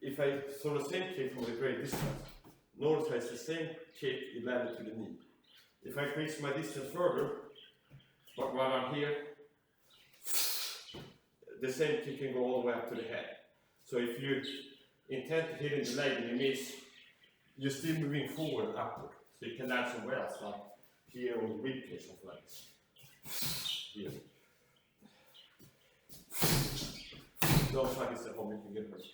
If I throw the same kick from a great distance, notice it's the same kick, it landed to the knee. If I increase my distance further, but while I'm here, the same kick can go all the way up to the head. So if you intend to hit in the leg and you miss, you're still moving forward and upward. So you can land somewhere else, like here on the rib cage of legs. Here. Don't try this at home, you can get hurt.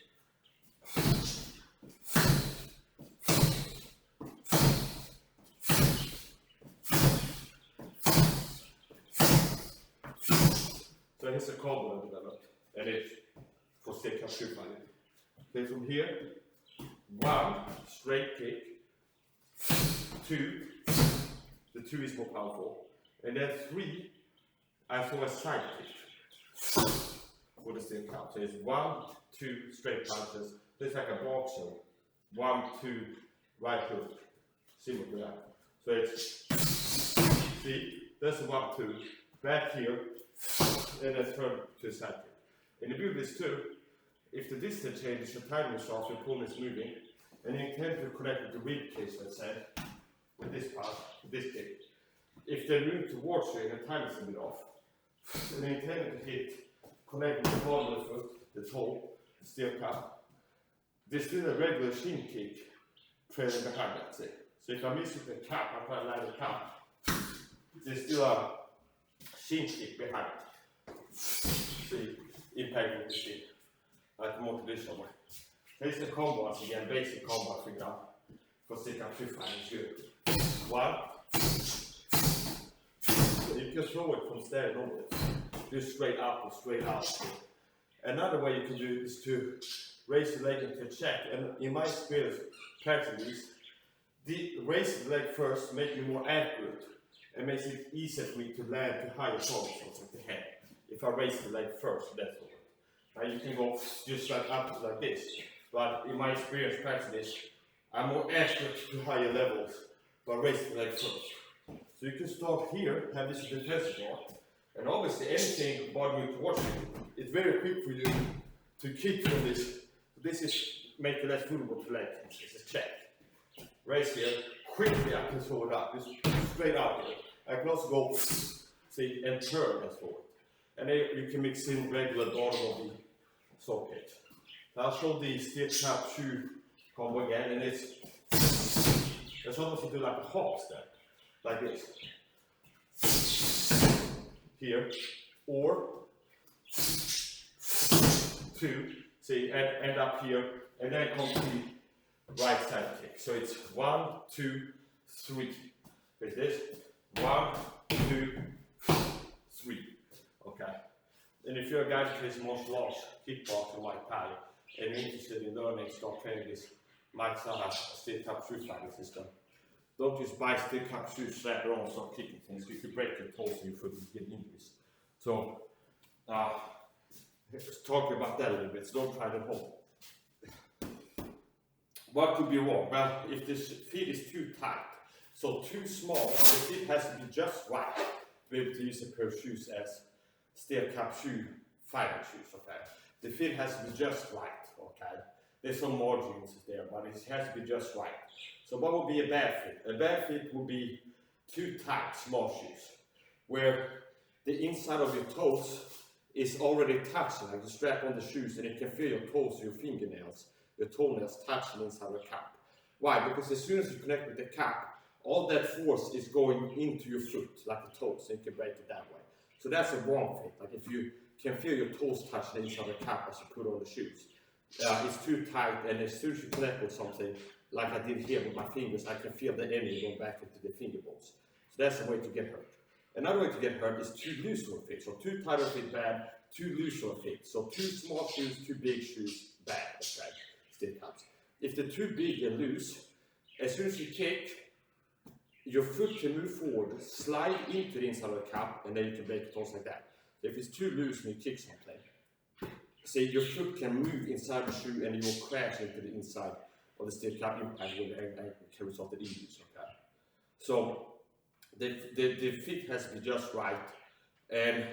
So here's a combo I developed, and it's for steel cap shoe fighting. Okay, from here, 1 straight kick, 2, the 2 is more powerful, and then 3, I throw a side kick for the steel cap. So it's 1, 2 straight punches. So it's like a boxer. 1, 2, right hook, similar to that. So it's, see, that's 1, 2, back here, and then turn to a side kick. And the beauty is too, if the distance changes, the time is off, your opponent is moving, and you intend to connect with the rib cage, let's say, with this part, this kick. If they move towards you and the time is a bit off, and you intend to hit, connect with the bottom of the foot, the toe, the steel cap, there's still a regular shin kick trailing behind that, see. So if I miss with the cap, I try to land the cap, there's still a shin kick behind it. See, impact with the shin, like the more traditional way. Here's the combo once again, basic combo I figured out for stick up 2 fighting. 1, you can throw it from standing onwards, just straight up or straight out. Another way you can do it is to raise the leg into a check, and in my experience, practicing this, raise the leg first makes you more accurate and makes it easier for me to land to higher points like the head. If I raise the leg first, that's all. Now you can go just like this, but in my experience practicing this, I'm more accurate to higher levels by raising the leg first. So you can start here, have this defensive guard, and obviously anything bothering you to watch it, it's very quick for you to kick from this. So this is make the less vulnerable to leg. This is check. Raise here, quickly I can throw it up, just straight out here. I can also go, see, and turn and forward. And then you can mix in regular bottom of the socket. I'll show the steel cap shoe combo again, and it's almost to do like a hop step, like this. Here, or 2, see, and end up here, and then come to the right side kick. So it's 1, 2, 3. With this, 1, 2, 3. Okay. And if you're a guy who plays martial arts, kickboxing, muaythai, and you're interested in learning, start training this SAHA steel cap shoe fighting system, don't just buy steel cap shoes, strap it on, and start kicking things. You could break your toes and your foot and get injuries. So, let's talk about that a little bit. So don't try it at home. What could be wrong? Well, if this feet is too tight, so too small, the feet has to be just right to be able to use a pair of shoes as steel cap shoe fighting shoes. Okay, the fit has to be just right. Okay, there's some margins there, but it has to be just right. So what would be a bad fit? A bad fit would be too tight, small shoes, where the inside of your toes is already touching, like the strap on the shoes, and you can feel your toes, your fingernails, your toenails touching inside the cap. Why? Because as soon as you connect with the cap, all that force is going into your foot, like the toes, and you can break it that way. So that's a wrong fit. Like if you can feel your toes touching inside the cap as you put on the shoes, it's too tight, and as soon as you connect with something, like I did here with my fingers, I can feel the energy going back into the finger bones. So that's a way to get hurt. Another way to get hurt is too loose of a fit. So too tight of a fit, bad. Too loose of a fit. So too small shoes, too big shoes, bad. Okay, still counts. If they're too big and loose, as soon as you kick, your foot can move forward, slide into the inside of the cap, and then you can break it toes like that. So if it's too loose and you kick something, say your foot can move inside the shoe and you will crash into the inside of the steel cap impact and can result in injuries. Okay, so the fit has to be just right, and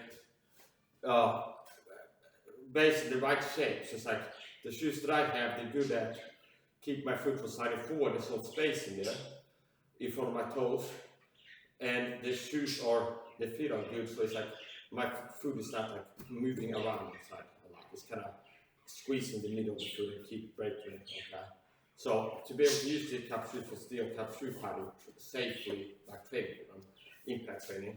basically the right shape. So it's like the shoes that I have, they're good at keep my foot from sliding forward. There's no space in there in front of my toes, and the shoes are, the feet are good, so it's like my foot is not like moving around inside a lot. It's kind of squeezing the middle of the foot and keep breaking it. Okay. So to be able to use the cap shoes for steel cap shoe fighting safely, like training, impact training,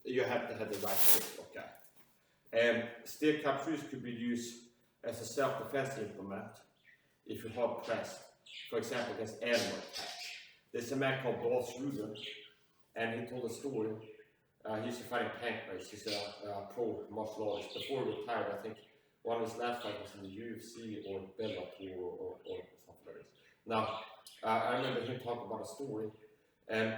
you have to have the right fit. Okay. And steel cap shoes could be used as a self-defense implement if you're hard pressed, for example, against animal attack. There's a man called Boss Rugen, and he told a story He used to fight in Pancrase. He's a pro martial artist. Before he retired, I think one of his last fights was in the UFC or Bellator or something like this. Now, I remember him talking about a story, and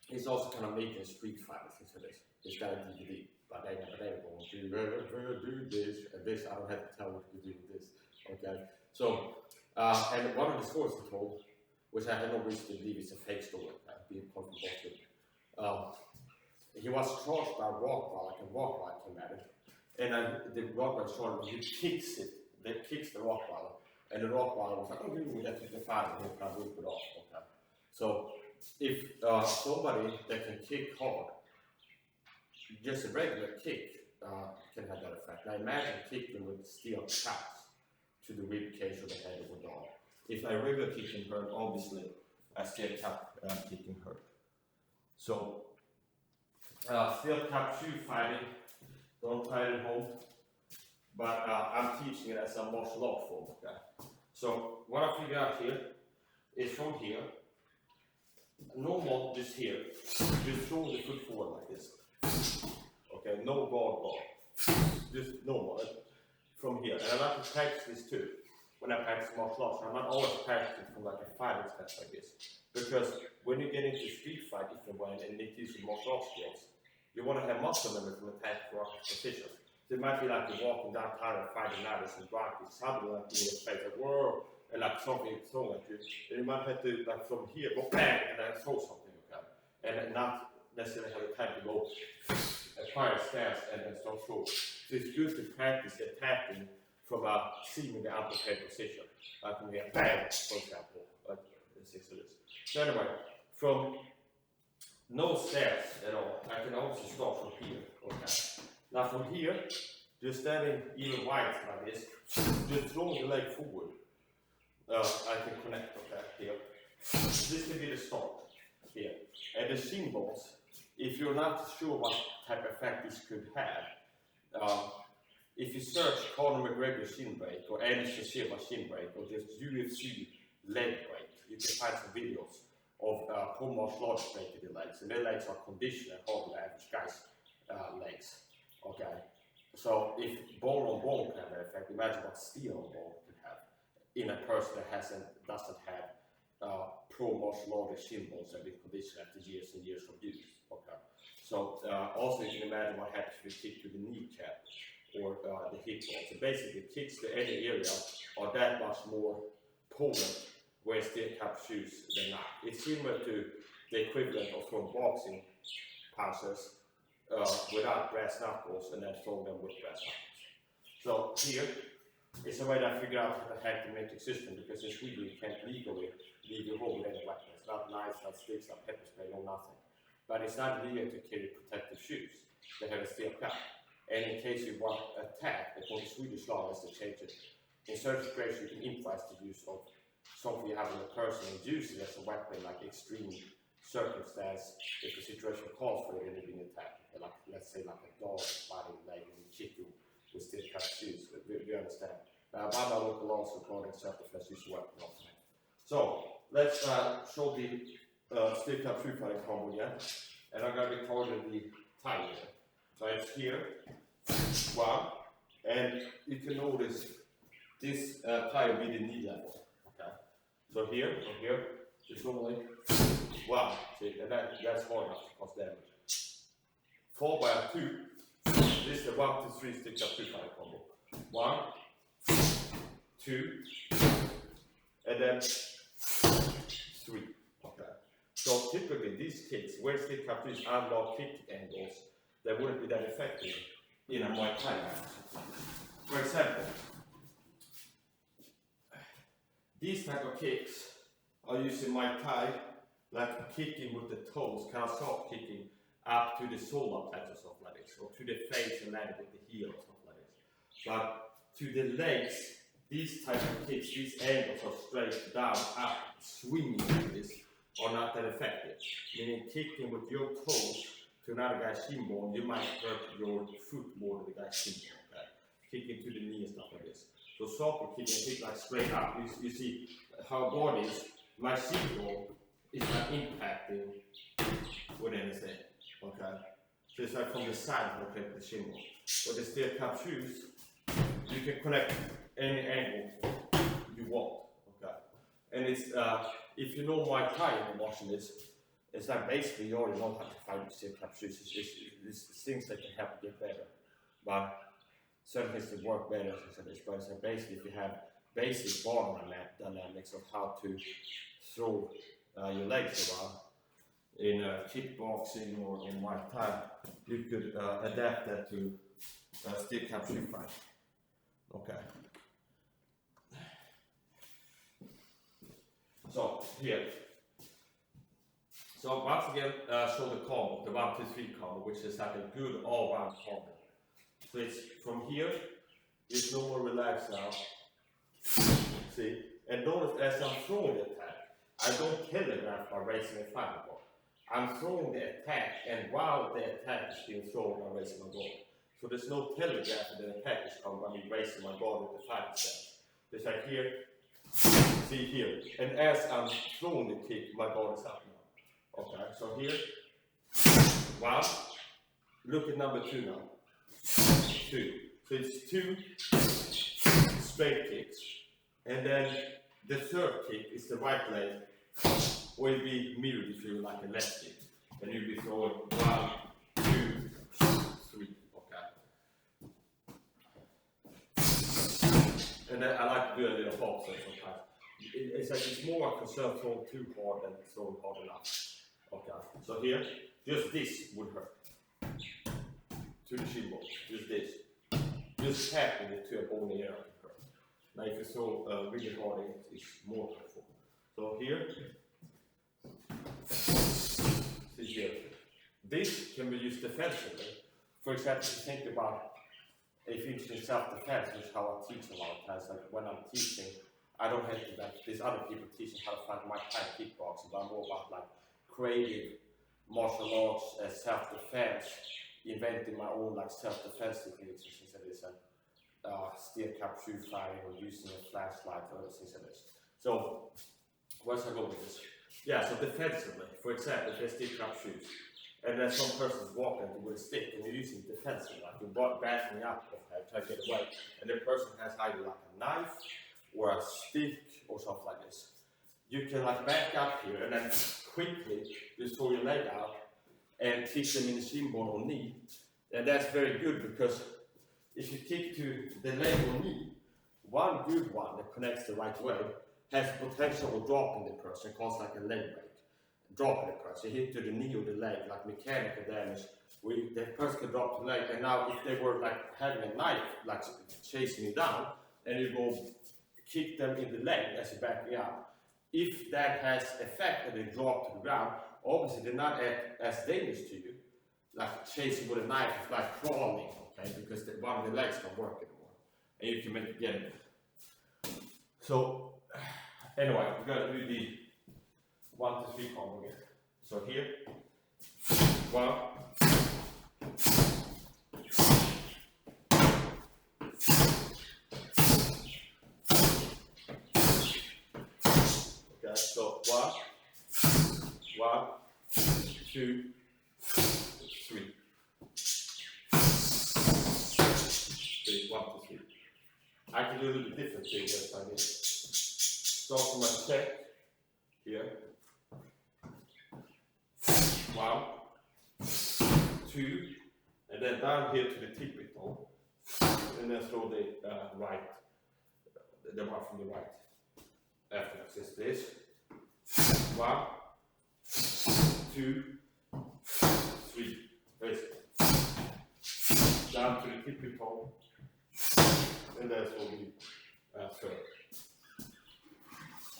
he's also kind of making street fighters into this. He's got a DVD, but they never going to do this and this. I don't have to tell what to do with this. Okay, so and one of the stories he told, which I had no reason to believe is a fake story, being controversial. He was charged by a Rottweiler, and Rottweiler came at it, and the Rottweiler started, he kicks it, they kicks the Rottweiler, and the Rottweiler was like, oh, we have to define it, and kind of whip it off. Okay, so if somebody that can kick hard, just a regular kick can have that effect. Now imagine kicking with steel caps to the rib cage or the head of a dog. If a regular kicking hurt, obviously a steel cap kicking hurt. So Steel cap shoe fighting, don't try it at home, but I'm teaching it as a martial art form. Okay? So what I figure out here is from here, normal just here, just throw the foot forward like this. Okay, no guard, just normal from here. And I like to practice this too when I practice martial arts. I'm not always practicing from like a fighting stance like this, because when you get into street fight, if you're and it is martial arts skills, you want to have muscle memory from attack for position. So it might be like you're walking down Tyler fighting ladders and driving, suddenly like in your face, like whoa, and like something thrown at you. And you might have to like from here go bang and then throw something, okay? And not necessarily have the time to go acquire stance and then start throwing. So it's good to practice attacking from a seemingly unprepared position. Like from here, bang, for example, like this. So anyway, from no stairs at all. I can also start from here. Okay. Now from here, just standing even wide like this, just throw the leg forward. I can connect here. This can be the start here. And the shin bones, if you're not sure what type of effect this could have, if you search Conor McGregor shin break or Anderson Silva shin break or just UFC leg break, you can find some videos of pro martial arts breaking the legs, and their legs are conditioned and harder than average guys' legs. Okay, so if bone on bone can have that effect, imagine what steel on bone can have in a person that doesn't have pro martial arts shin bones that have been conditioned after years and years of use. Okay, so also you can imagine what happens if you kick to the kneecap or the hip bone. So basically, kicks to any area are that much more potent where steel cap shoes than not. It's similar to the equivalent of throwing boxing punches without brass knuckles and then throwing them with brass knuckles. So here is a way that I figured out how to hack the metric system, because in Sweden you can't legally leave your home with any weapons. Not knives, not sticks, not pepper spray, no nothing. But it's not legal to carry protective shoes that have a steel cap. And in case you want to attack, according to Swedish law, is to change it. In certain situations, you can improvise the use of something you have in a person and use it as a weapon, like extreme circumstance, if the situation calls for it and you're being attacked. Like, let's say like a dog biting a leg and you kick you with steel cap shoes. You understand? One of our local laws regarding self-defense use of weapon. So let's show the steel cap shoe fighting combo again. And I'm going to be calling the tie here. So it's here, one, and you can notice this tie will be the knee level. Okay. So here, from here, just normally, one, see, and that's hard enough to cause damage. 4 by 2, this is the 1, 2, 3 stick up 2 fighting combo. 1, 2, and then 3. Okay. So typically these kicks, where stick up these analog kick angles, they wouldn't be that effective in a Muay Thai match. For example, these type of kicks are used in Muay Thai, like kicking with the toes, kind of soft kicking up to the solar plexus of like this, or to the face and land with the heel or something like this. But to the legs, these type of kicks, these angles are straight down, up, swinging like this, are not that effective. Meaning kicking with your toes to another guy's shin bone, you might hurt your foot more than the guy's shin bone. Okay? Kicking to the knee and stuff like this. So soccer kicking, kick like straight up. You see how God is. My shin bone is not impacting with anything. Okay. So it's like from the side you connect the shin bone. With the steel cap shoes, you can connect any angle you want. Okay, and it's if you know Muay Thai and you're watching this, it's like basically you already know how to fight with steel cap shoes. It's things that can help you get better, but certain things that work better. So it's like basically if you have basic body dynamics of how to throw your legs around in kickboxing or in Muay Thai, you could adapt that to steel cap shoe fight. Okay. So here. So once again, show the combo, the 1, 2, 3 combo, which is like a good all-round combo. So it's from here, it's no more relaxed now. See, and notice as I'm throwing the attack, I don't telegraph by raising the fireball. I'm throwing the attack, and while the attack is being thrown, I'm raising my guard. So there's no telegraph that the attack is coming by me raising my guard with the fighting stance. Just like here, see here, and as I'm throwing the kick, my guard is up now. Okay, so here, 1, look at number 2 now. 2. So it's 2 straight kicks, and then the third kick is the right leg, will be mirrored if you like a left kick, and you'll be throwing 1, 2, 3. Okay. And then I like to do a little hop sometimes. It's like it's more a concern throwing too hard than throwing hard enough. Okay. So here, just this would hurt. To the shin bone, just this. Just tapping it to a bony area can hurt. Now if you throw really hard, it's more hurtful. So here, see here. This can be used defensively. For example, if you think about, if you're interested in self-defense, which is how I teach a lot of times, like when I'm teaching, I don't have to, like, there's other people teaching how to fight Muay Thai kickboxing, but I'm more about like creative martial arts as self-defense, inventing my own like self-defense techniques, things like this, and steel cap shoe fighting or using a flashlight or things like this. So, where should I go with this? Yeah, so defensively, for example, if there's steel cap shoes, and then some person's walking with a stick and you're using it defensively, like you're backing up, trying to get away, and the person has either like a knife or a stick or something like this. You can like back up here and then quickly just throw your leg out and kick them in the shin bone or knee. And that's very good because if you kick to the leg or knee, one good one that connects the right way has potential of dropping the person, cause like a leg break. Dropping the person, hit to the knee or the leg, like mechanical damage, where the person can drop the leg, and now if they were like having a knife, like chasing you down, and you go kick them in the leg as you're backing up, if that has effect and they drop to the ground, obviously they're not as dangerous to you, like chasing with a knife, it's like crawling, okay, because one of the legs don't work anymore, and you can make it get it. So, anyway, we're gonna do the 1, 2, 3 combo again. So here, 1, okay, so 1, 2, 3. 1, 2, 3. I can do a little bit different thing if I need. Start from my check here. 1, 2, and then down here to the tippy toe, and then throw the right, the one from the right. After that, just this. 1, 2, 3. Down to the tippy toe, and then throw the third.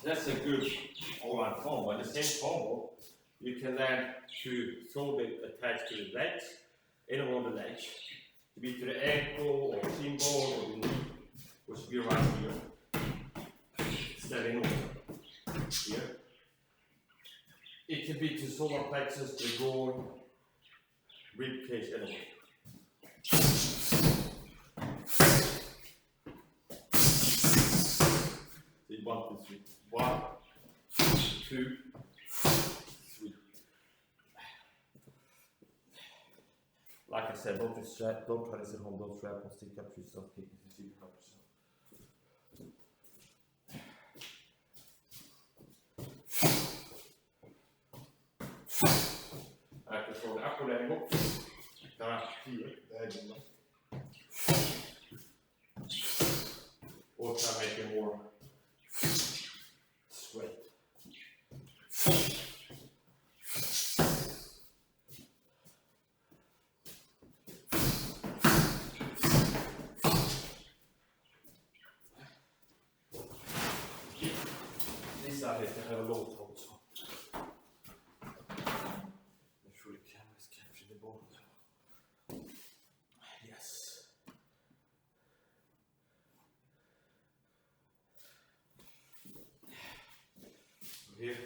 That's a good all-round combo. And the same combo, you can learn to throw the attacks to the legs, anywhere on the legs, to be to the ankle or shin bone or the knee, which will be right here, standing over here. It can be to solar plexus, the groin, rib cage, anywhere. See, 1, 2, 3. 1, 2, 3. like I said, don't just strap, don't try this at home, don't strap or stick up yourself, kick if you see you hurt yourself. I can throw the upper leg up, here, där. Or try to make it more straight. This side here can have a low top, so make sure the camera is capturing the ball. Yes. Here.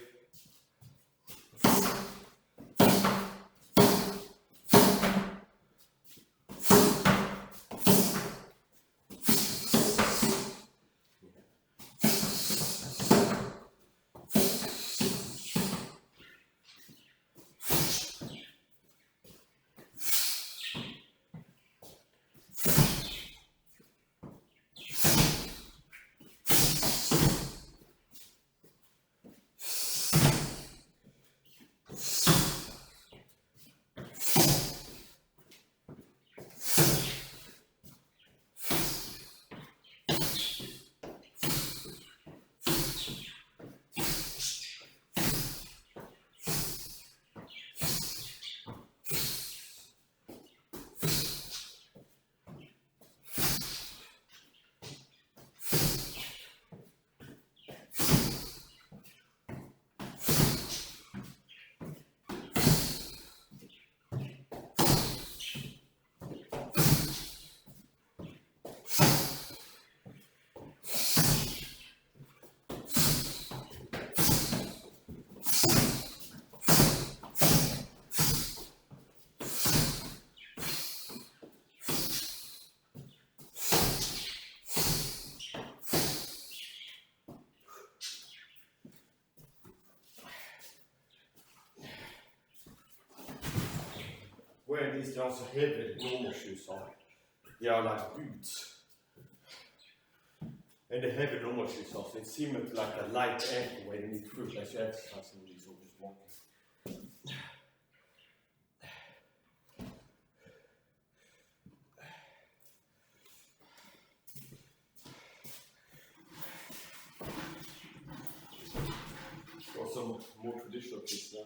Wearing these also heavy normal shoes on. They are like boots. And the heavy normal shoes on, so it seems like a light ankle when you need through as you exercise in these or just walking. Got some more traditional kicks now.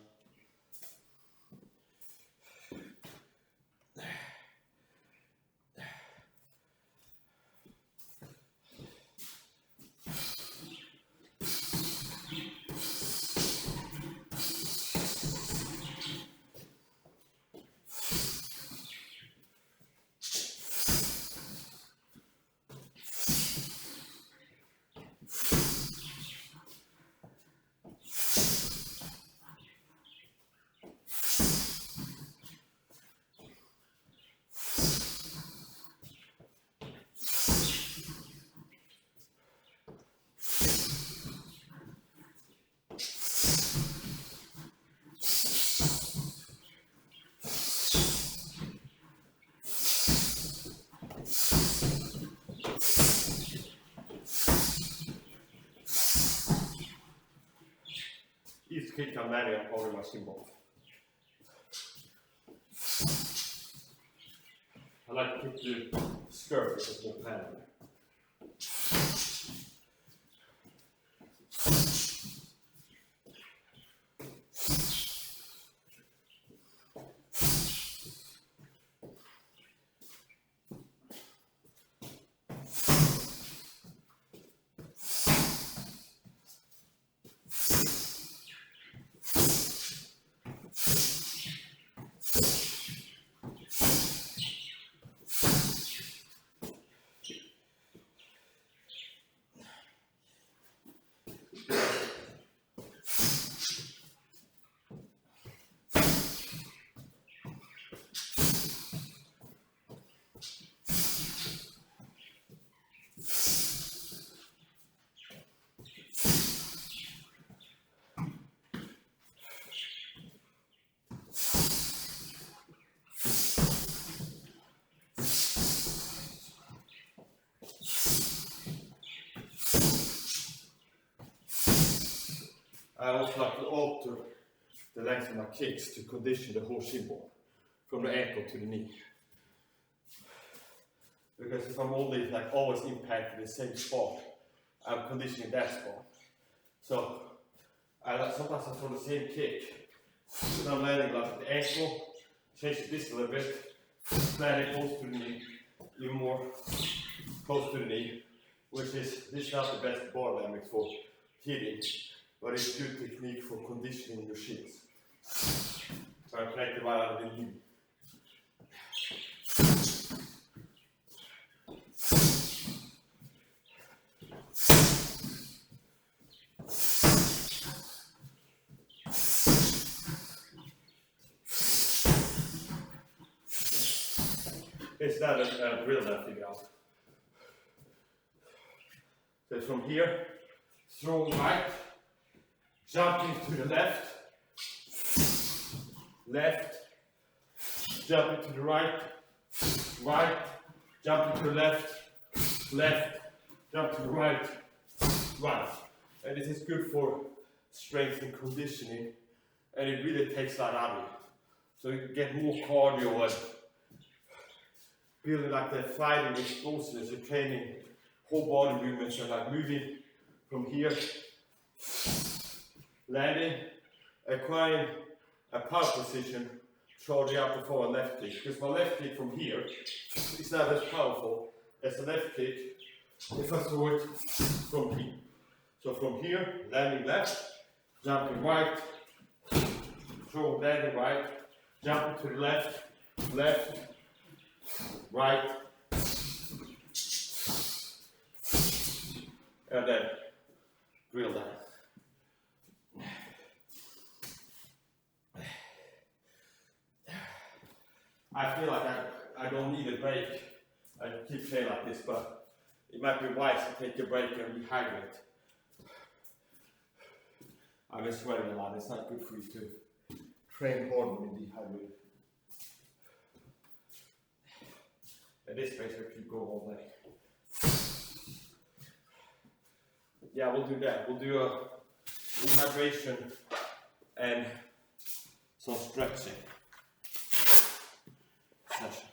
Each kick I'm adding, I'm holding my shin bone. I like to kick the skirt because it's more padding. I also like to alter the length of my kicks to condition the whole shin bone, from the ankle to the knee. Because if I'm only like always impacting the same spot, I'm conditioning that spot. So sometimes I throw the same kick, and I'm landing like at the ankle, change the distance a little bit, landing close to the knee, even more close to the knee, which is, this is not the best ball dynamics for hitting, but it's good technique for conditioning your shins. So I connect it right out of the knee. It's not a drill that I figured out. So from here, throw right, jumping to the left, left, jumping to the right, right, jumping to the left, left, jump to the right, right. And this is good for strength and conditioning, and it really takes that out of you. So you can get more cardio and feeling like the fighting explosiveness, you're training whole body movements and like moving from here, landing, acquiring a power position, charging up before a left kick. Because my left kick from here is not as powerful as the left kick if I throw it from here. So from here, landing left, jumping right, throw, landing right, jumping to the left, left, right, and then drill that. I feel like I don't need a break. I keep saying like this, but it might be wise to take a break and rehydrate. I've been sweating a lot. It's not good for you to train hard when you're dehydrated. And this basically keep going all day. Yeah, we'll do that. We'll do a rehydration and some stretching session.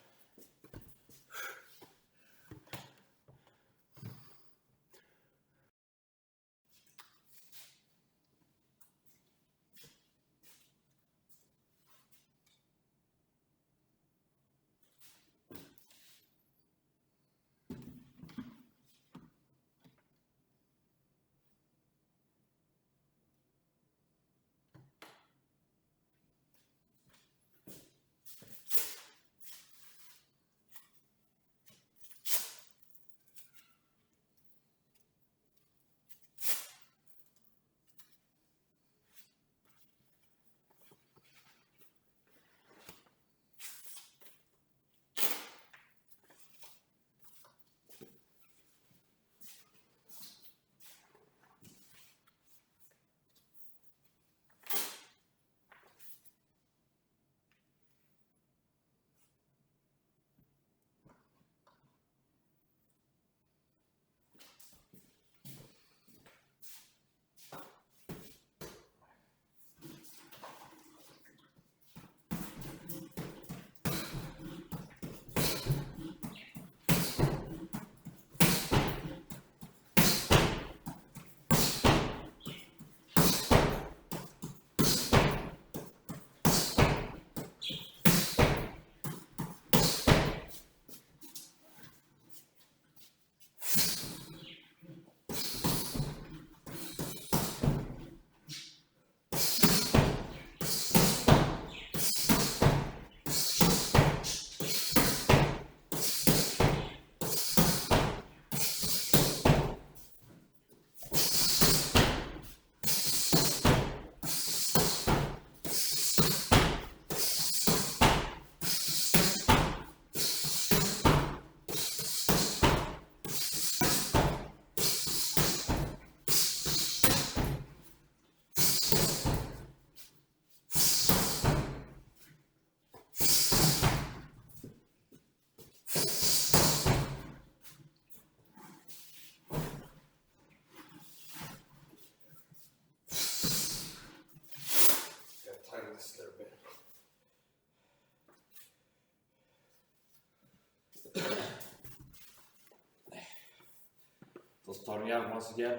So starting out once again,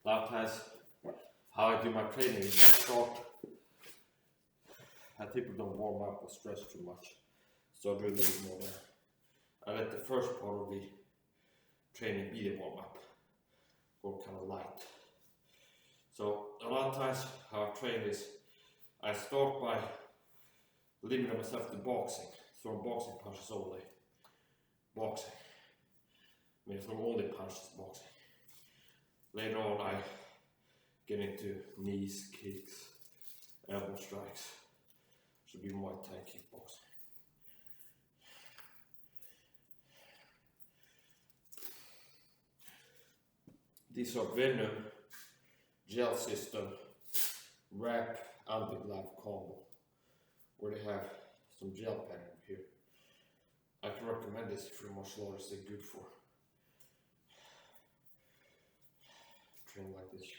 a lot of times how I do my training is I start, I typically don't warm up or stretch too much, so I do a little bit more there. I let the first part of the training be the warm up, go kind of light. So a lot of times how I train is I start by limiting myself to boxing, throwing boxing punches only. Boxing. I mean, throwing only punches, boxing. Later on I get into knees, kicks, elbow strikes. Should be muaythai, kickboxing. These are Venom gel system wrap anti-glove combo, where they have some gel pattern here. I can recommend this if you're martial artist. They're good for training like this.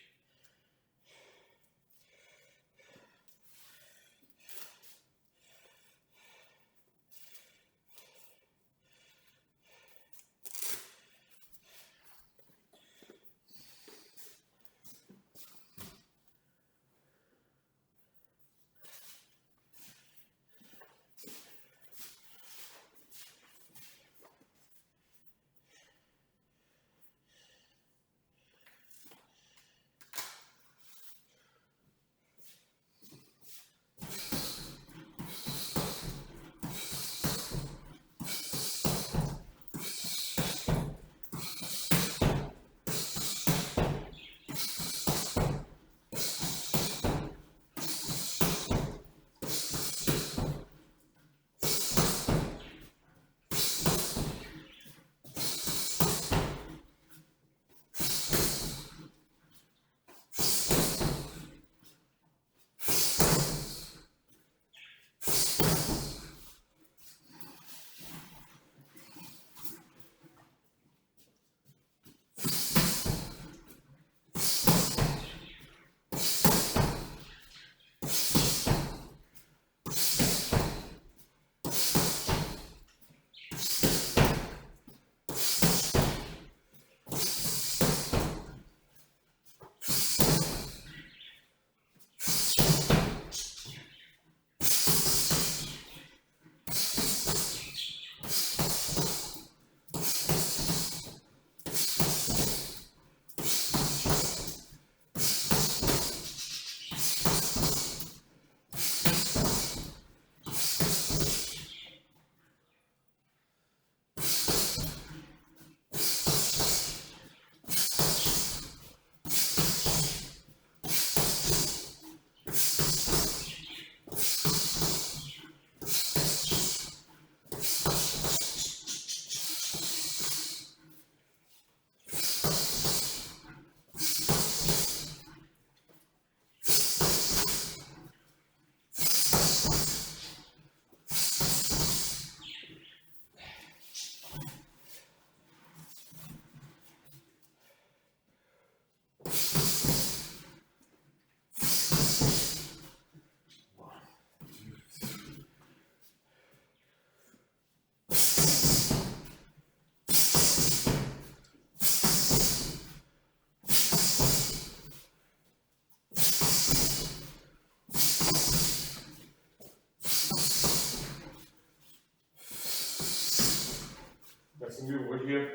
Let's move over here.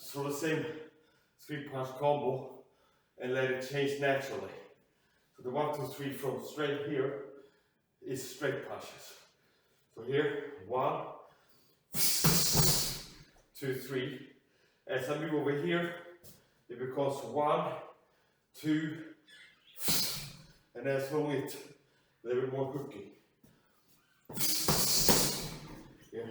So the same 3-punch combo and let it change naturally. So the 1, 2, 3 from straight here is straight punches. So here, 1, 2, 3. As I move over here, it becomes 1, 2, and then throw it a little bit more hooky. Yeah.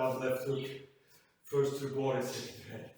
Double left hook. First to body, second to head.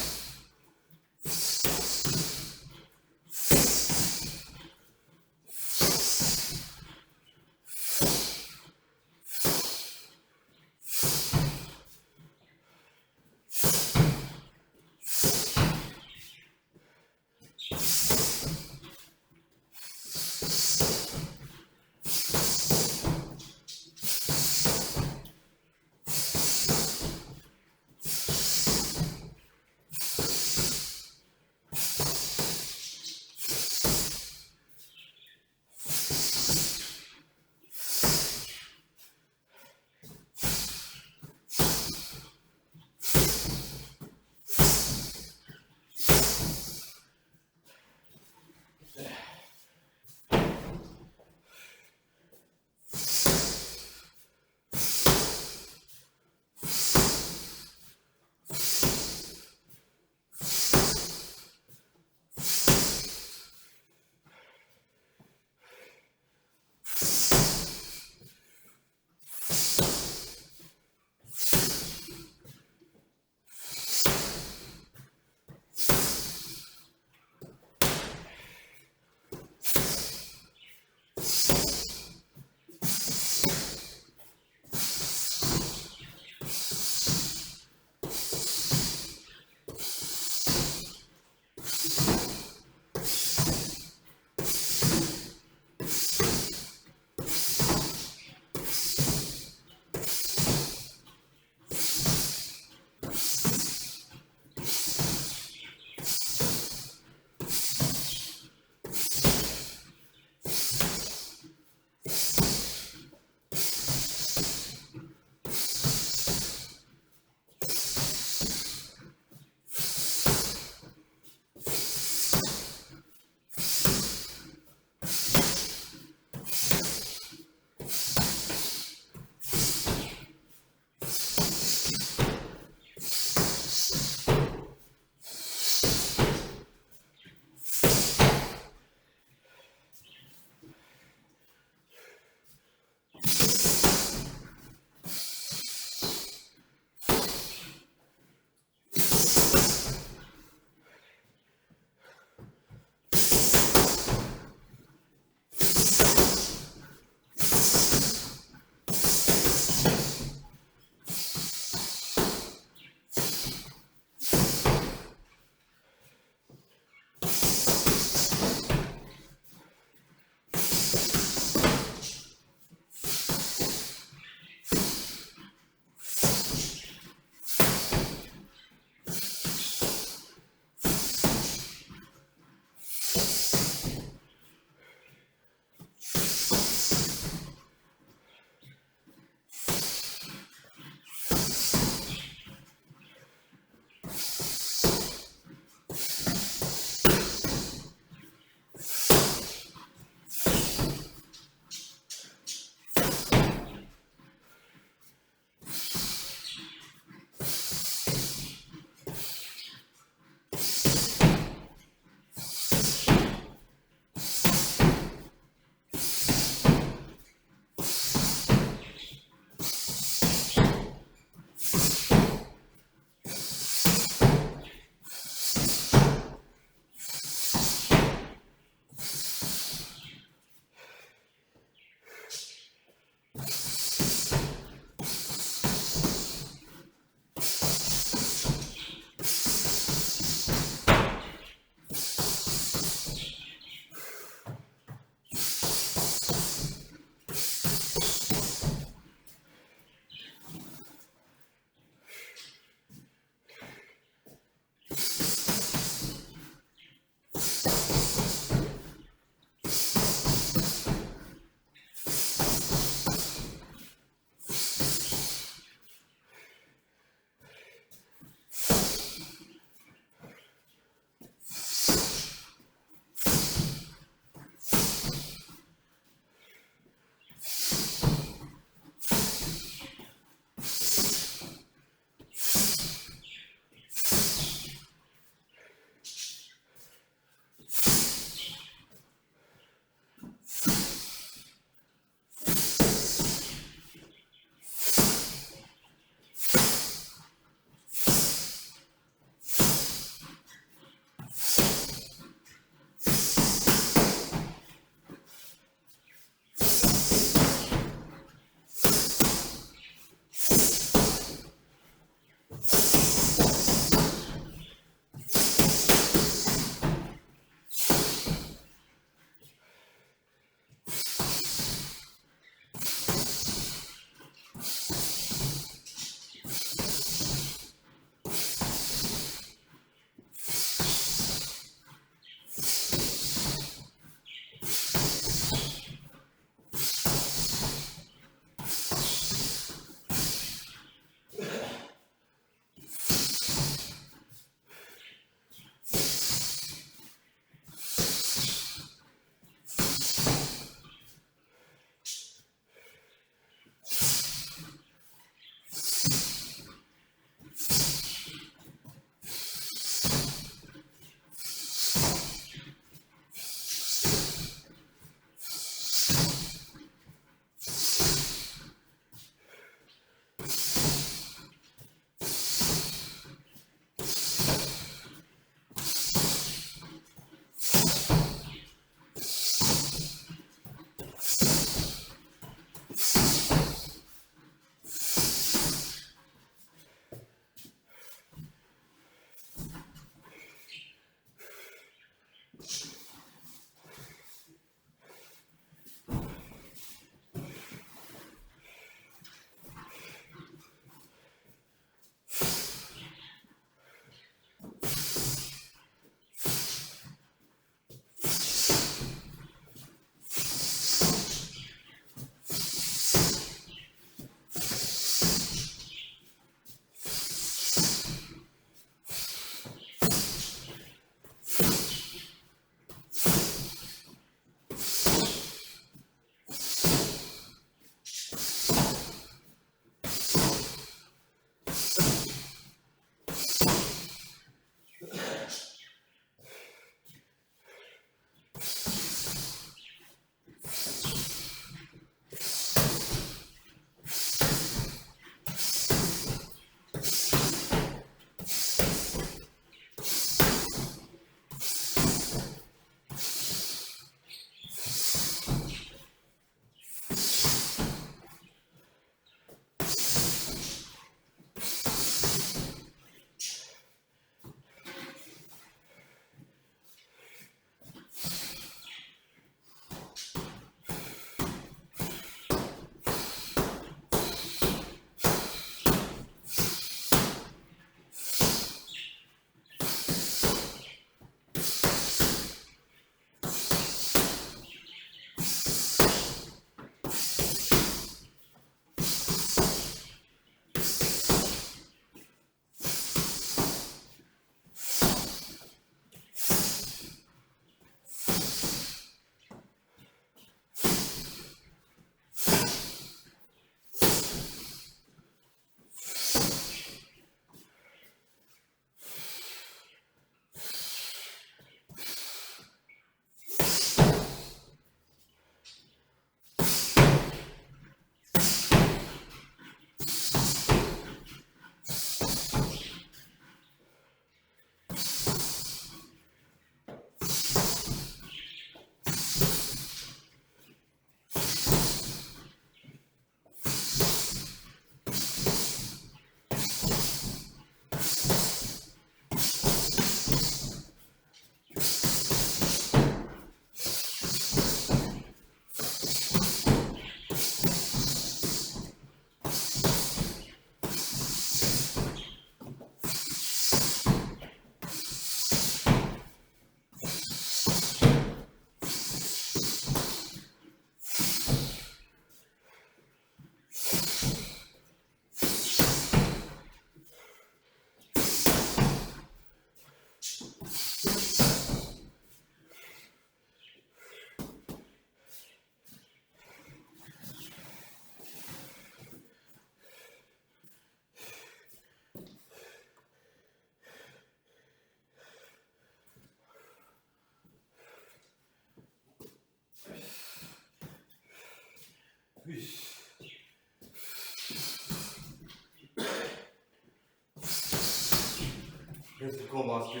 Here's the combos do.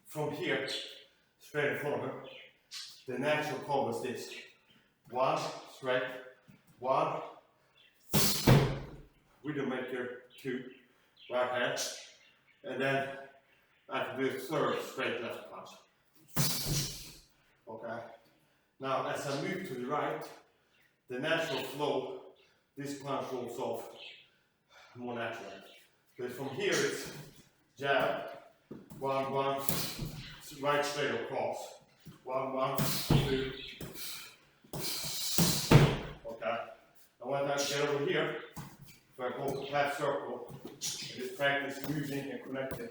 From here, straight in front of her. The natural combo is this. 1, straight, 1, Widowmaker 2, right hand, and then I can do a third straight left punch. Okay. Now as I move to the right, the natural flow, this punch rolls off more naturally. Because from here it's jab, 1, 1, right straight across, 1, 1, 2. Okay. And when I get over here, if I go half circle, I just practice moving and connecting.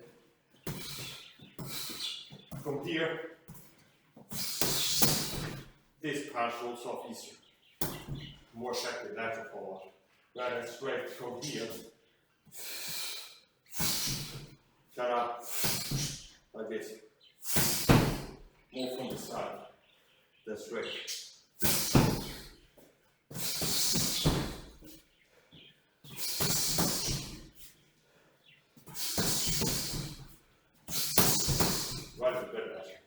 From here, this punch rolls off easier. More effective natural follow up. Rather than straight from here. Shut up. Like this. More from the side. Then straight. Right at the bed actually.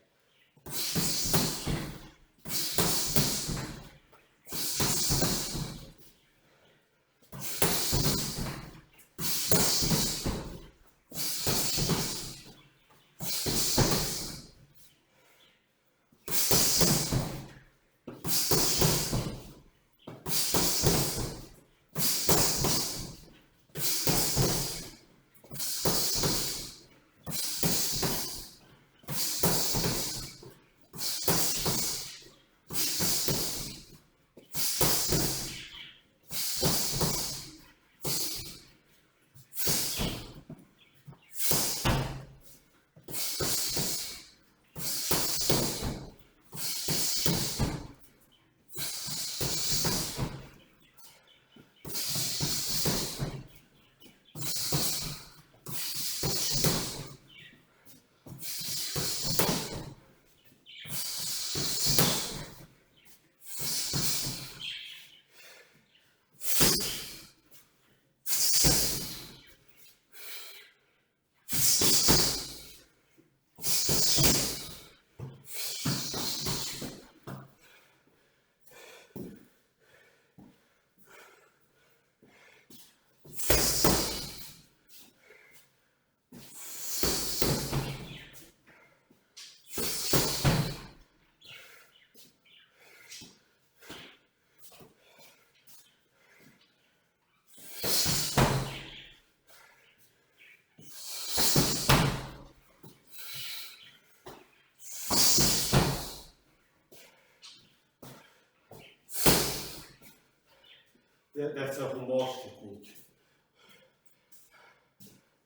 That's a homage technique.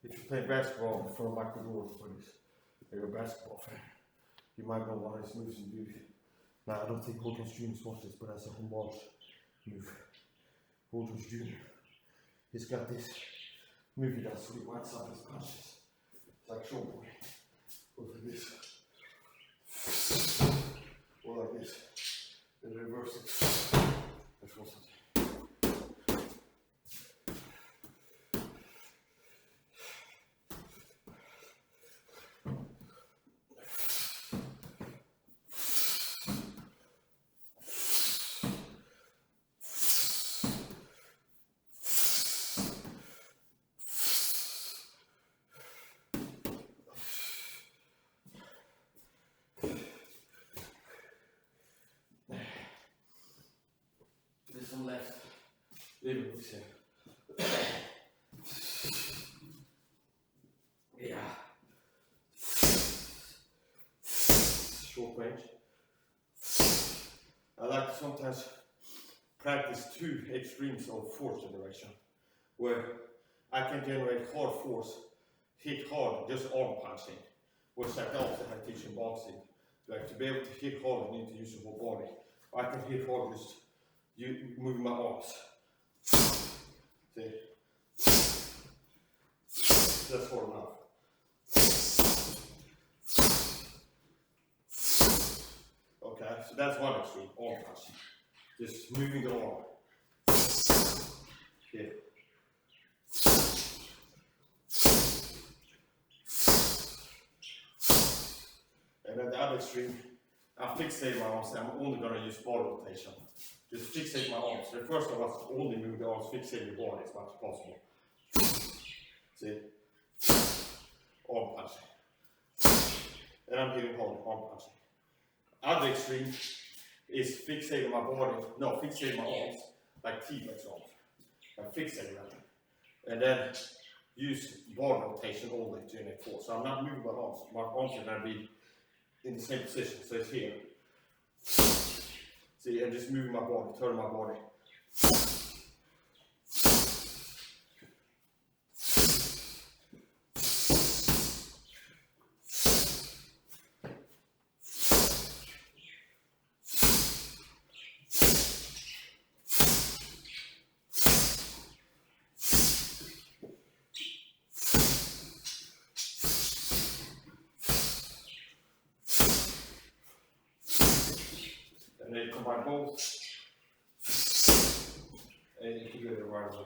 If you play basketball before Michael Jordan plays, you're a basketball fan, you might know one of his moves and do. Now I don't think Hogan's Jr. watched this, but that's a homage move. Hogan's Jr. He's got this move he does, so he winds up his punches. It's like showboy. Goes like this. Or like this. Then reverse it. That's what's something. Some left little moves here. Yeah. Short range. I like to sometimes practice two extremes of force generation, where I can generate hard force, hit hard, just arm punching, which I also have teach in boxing. Like to be able to hit hard, you need to use your whole body. I can hit hard just moving my arms. See? That's hard enough. Okay, so that's one extreme, arm punching. Just moving the arm. Here. extreme, I fixate my arms. I'm only gonna use body rotation. Just fixate my arms. The first one was only move the arms, fixate the body as much as possible. See? Arm punching. And I'm hitting hard arm punching. Other extreme is fixating my body, no, fixating my arms, like T-Rex arms. I'm fixating them. And then use body rotation only to generate force. So I'm not moving my arms. My arms are gonna be in the same position. So it's here. See, I'm just moving my body, turning my body. And then combine both. And you can do it right away.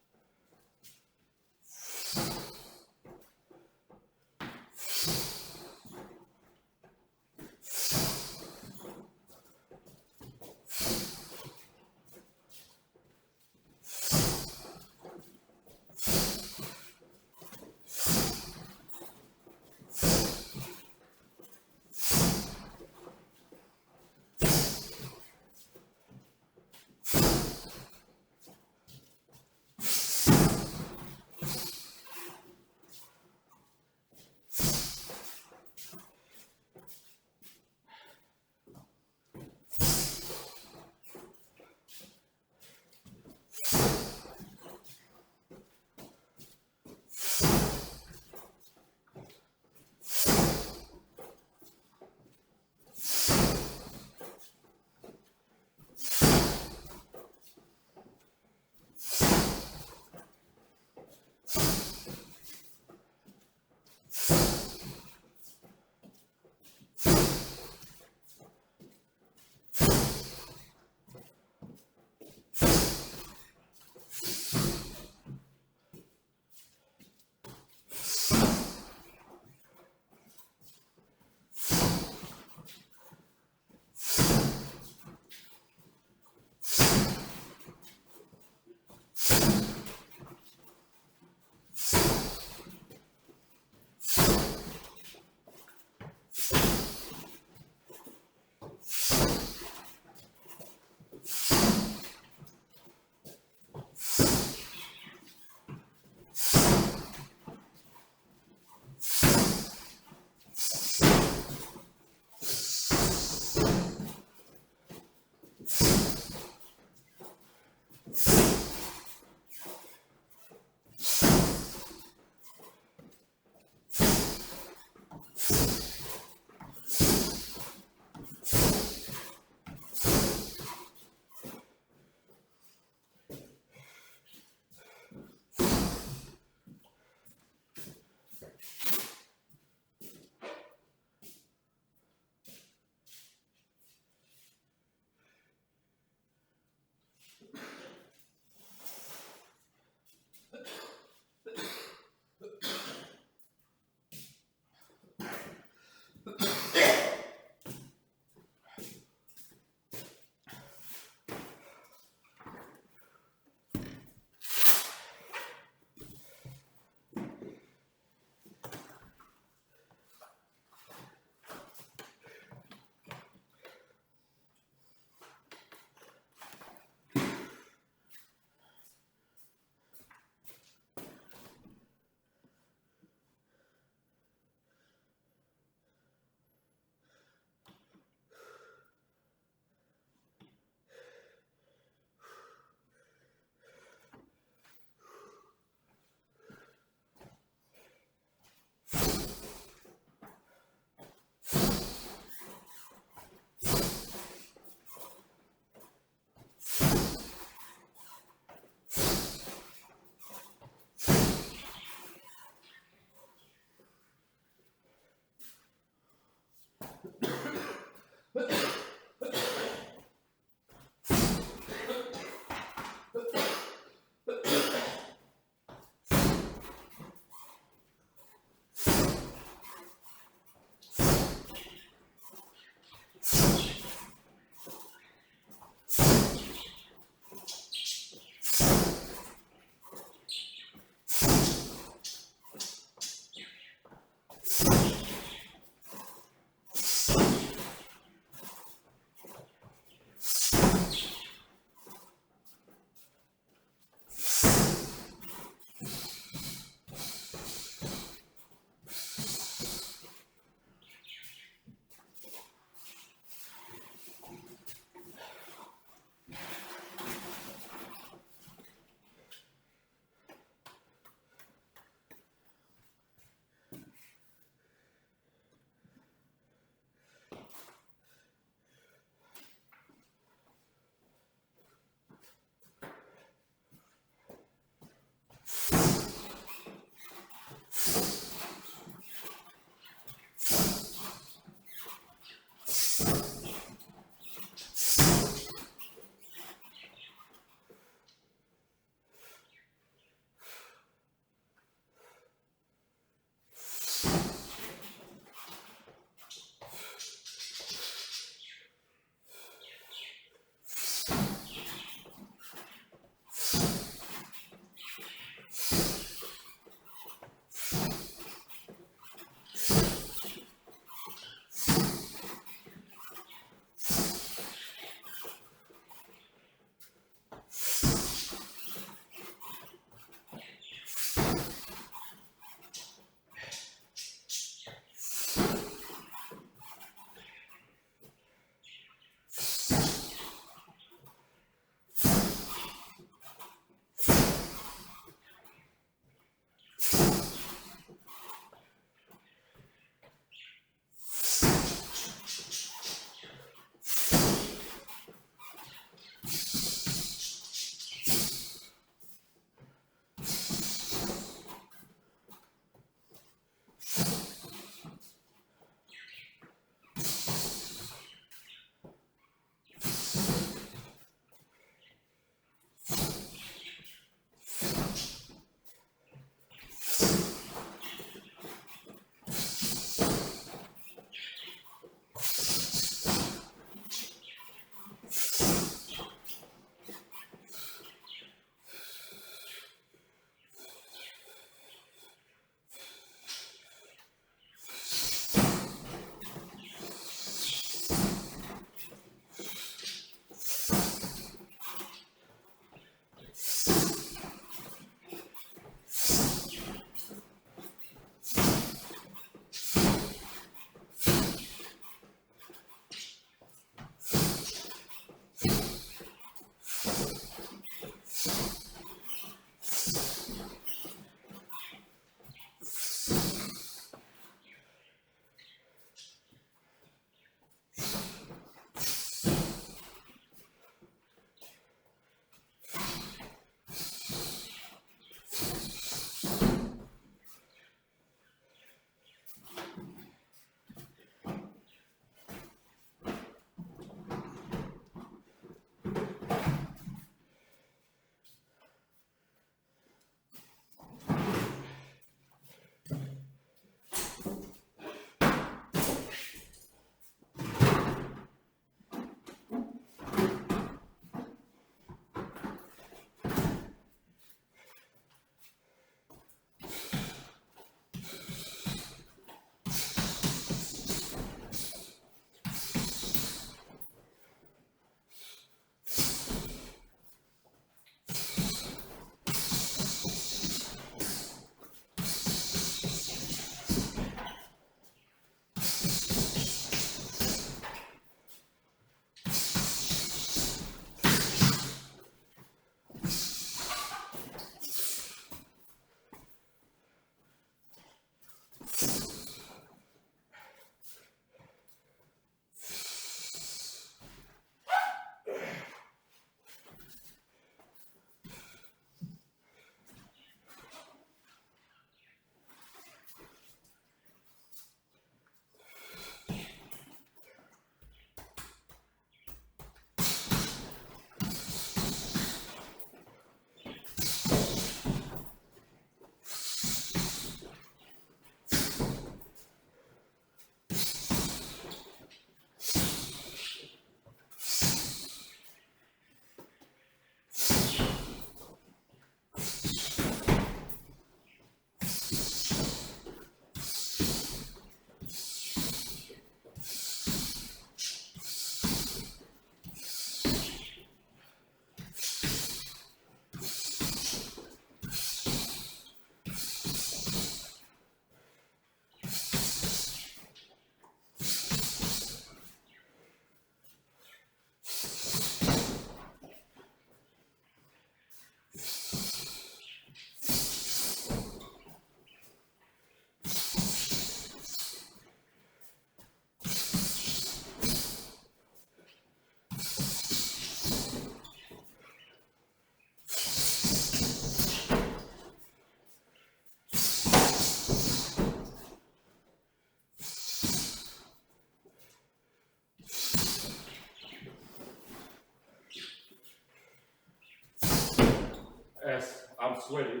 sweaty.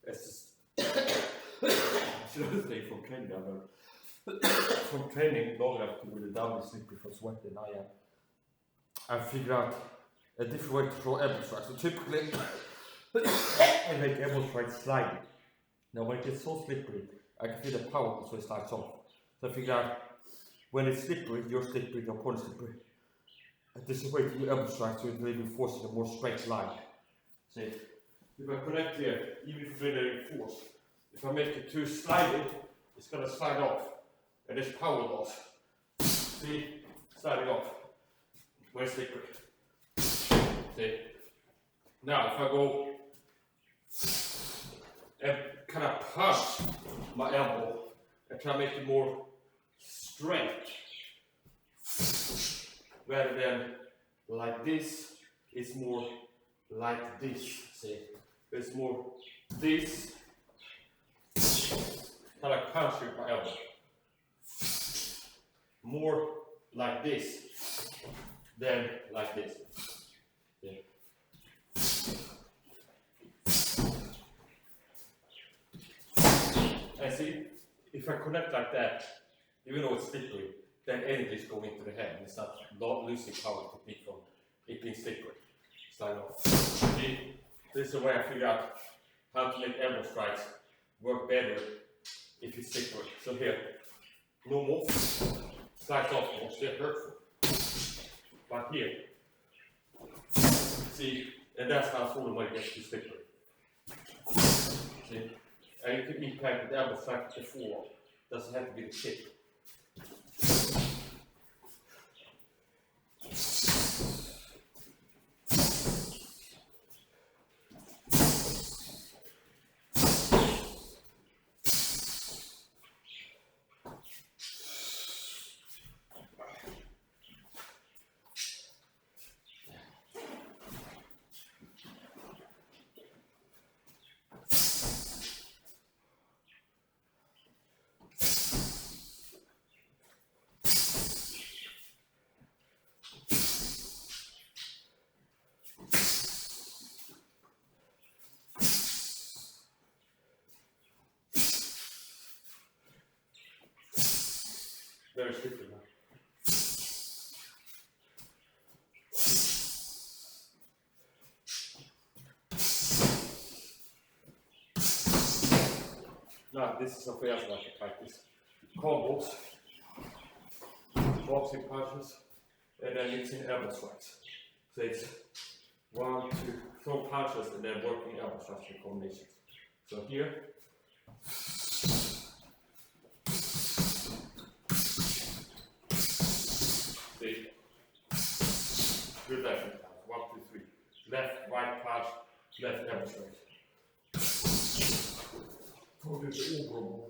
It's just another thing from training. From training long enough to really down the slippery from sweating. I figured out a different way to throw elbow strikes. So typically, I make elbow strikes sliding. Now when it gets so slippery, I can feel the power so it slides off. So I figured out when it's slippery, you're slippery, your opponent's slippery. And this is a way to do elbow strikes so it really forces a more straight line. See, if I connect here, even if it's force, if I make it too sliding, it's going to slide off. And there's power loss. See, sliding off. When it's slippery. See. Now if I go and kind of punch my elbow and try to make it more straight, rather than like this, it's more like this. See, it's more this, kind of punching my elbow. More like this than like this. Yeah. And see, if I connect like that, even though it's slippery, then energy is going into the head and it's not losing power technique from it being slippery. Slide off. See, this is the way I figure out how to make elbow strikes work better if it's slippery. So here, normal, slides off, or still hurtful. But here, see, and that's how sort of when it gets too slippery. See, and you can impact the elbow strike with the forearm. Doesn't have to be the tip. Very slippery now. Now this is something else I like to practice. Combos, boxing punches, and then mixing elbow strikes. So it's 1, 2, throw punches and then working elbow strikes in combinations. So here. Good left hand punch. 1, 2, 3. Left, right punch, left elbow strike. Får lite oro.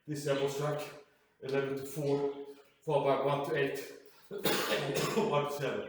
This elbow strike, 11 to 4, followed by 1 to 8, 1 to 7.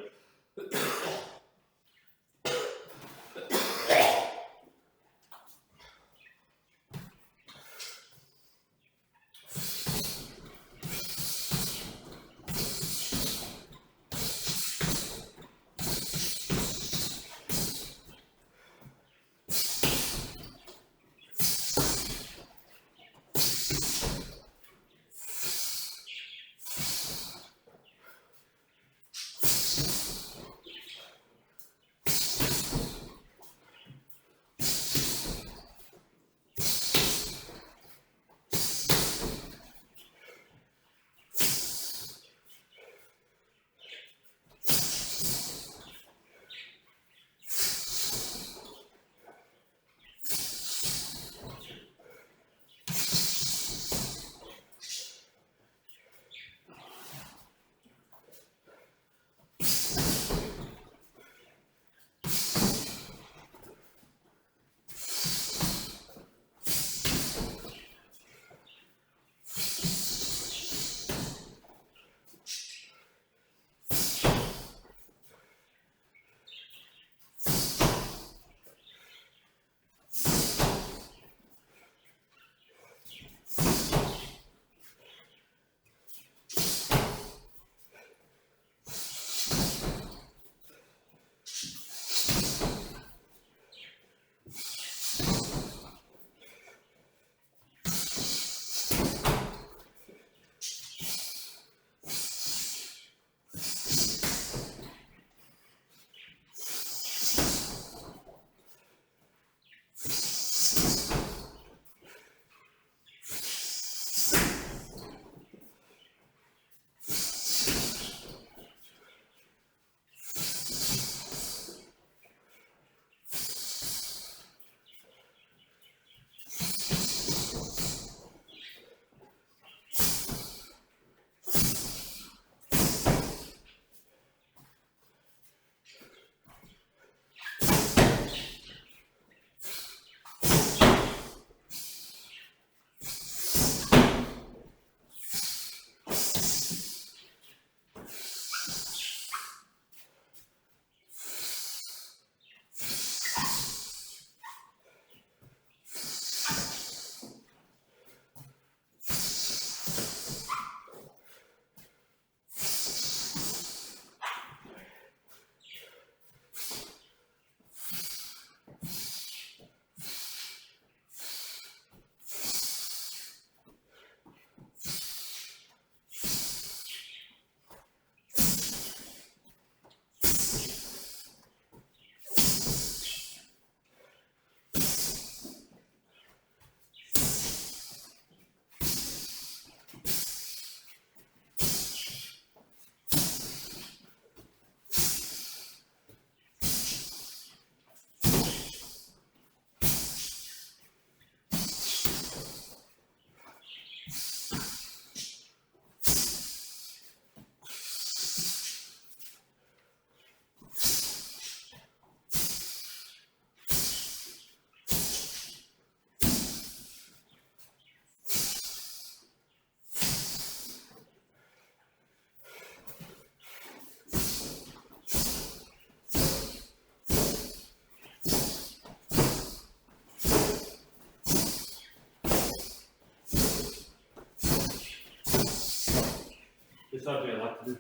This idea I like to do.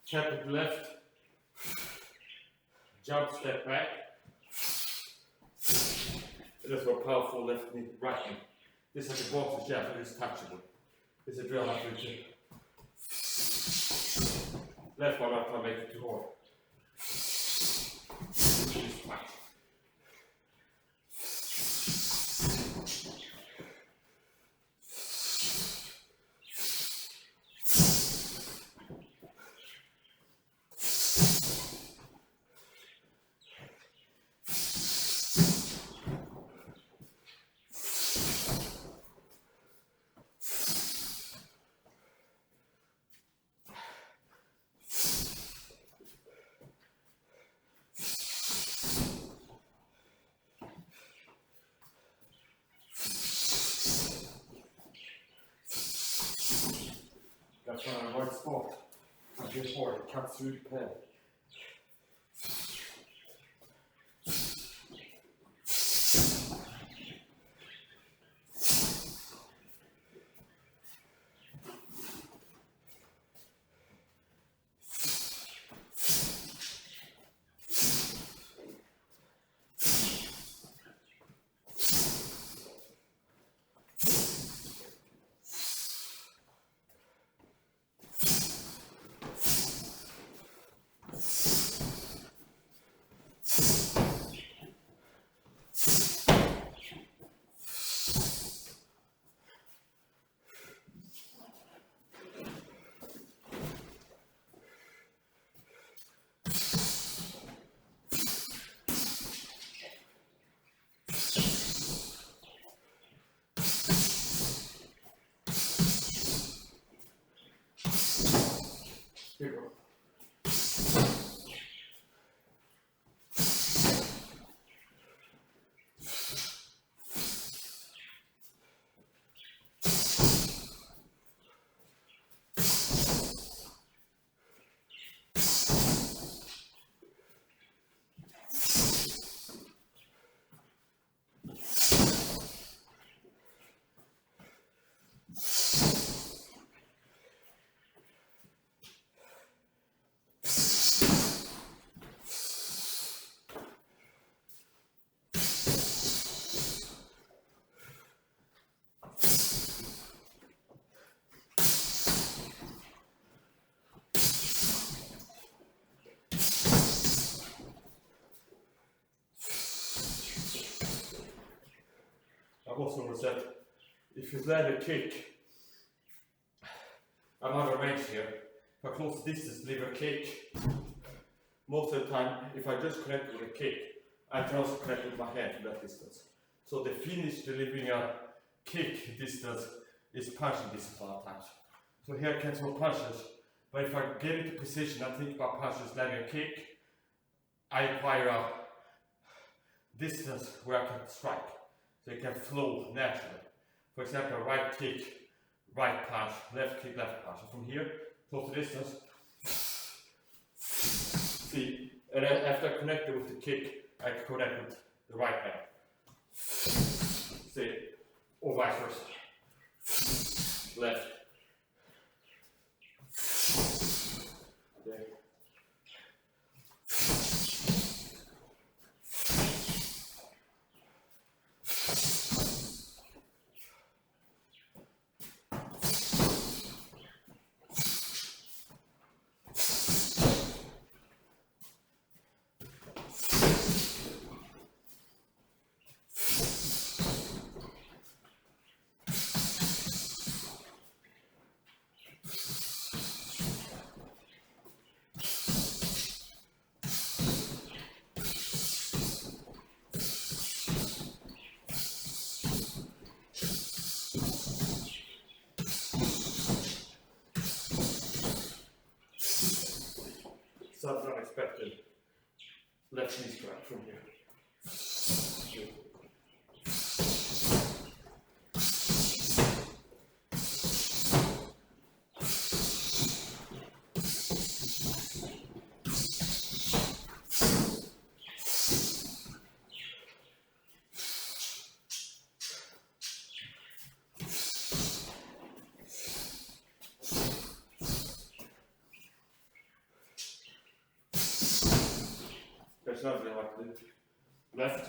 Tap to the left, jump, step back. That's what powerful left knee, right knee. This is a boxer's jab, but it's touchable. It's a drill like to do. Left one, right one, make it too hard. Just touch. That's when I right spot. And before it cuts through the pen. Here we go. I've also said, if you land a kick, I'm out of range here. If I close the distance, leave a kick. Most of the time, if I just connect with a kick, I can also connect with my hand from that distance. So the finish delivering a kick distance is punching distance a lot of times. So here I can throw punches, but if I get into position and think about punches landing a kick, I acquire a distance where I can strike. So it can flow naturally. For example, right kick, right punch, left kick, left punch. So from here, close the distance. See, and then after I connect it with the kick, I can connect with the right hand. See, or vice versa. Left. There. Something unexpected. Left knee strike from here. There's nothing like this. Left.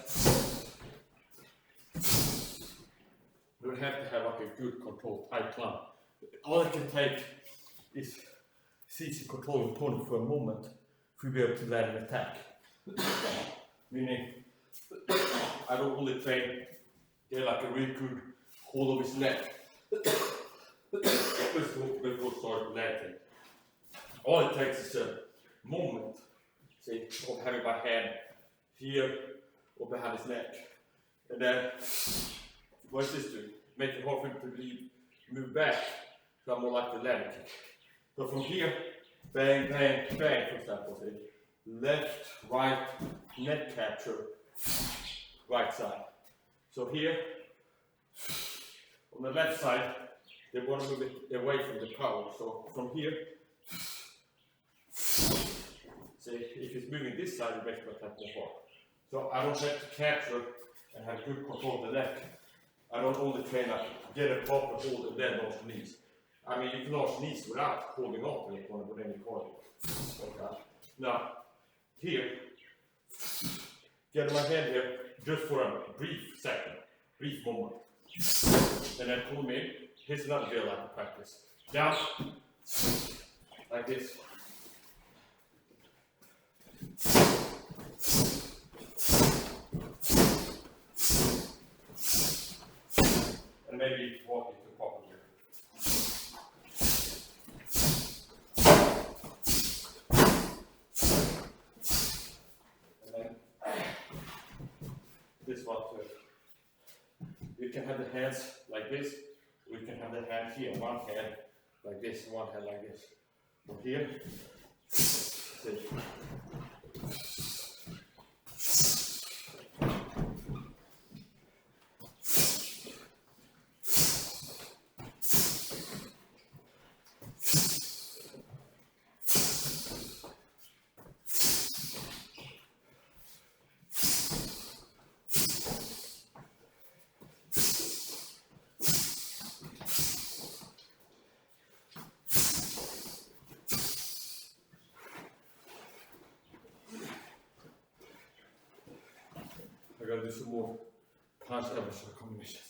We would have to have like a good control, tight climb. All it can take is easy control the opponent for a moment if we be able to land an attack. Meaning, I don't only train, get like a really good hold of his neck before start landing. All it takes is a moment, say, of having my hand here or behind his neck. And then, what's this doing? Make it hard for him to move back, so I'm more like the land kick. So from here, bang, bang, bang, for example, say, left, right, neck capture, right side. So here, on the left side, they want to move it away from the power. So from here, say if it's moving this side, it makes my attack more hard. So I don't have to capture and have good control of the neck. I don't only train like get a proper hold and then launch the knees. I mean, you can launch knees without holding on to it with any cardio. Okay. Now, here, get my hand here just for a brief second, brief moment. And then pull them in. Here's another drill I can practice. Down, like this. And maybe walk into proper grip. And then this one too. You can have the hands like this. We can have the hand here, one hand like this, one hand like this. From here, sit. I gotta do some more punch elbows combinations.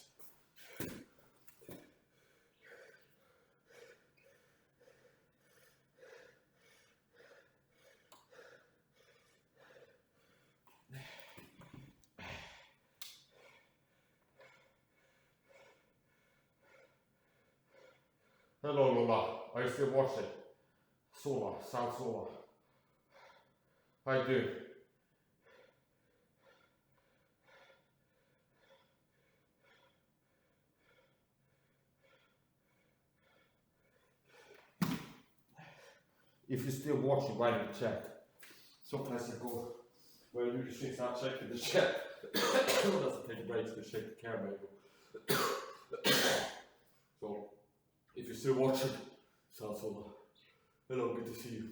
Hello Lola, are you still watching? Sola, South Sola. How you doing? If you're still watching, write in the chat. Sometimes I go where I do the things, I'll check in the chat. Doesn't take a break to check the camera. So, if you're still watching, South Sola. Hello, good to see you.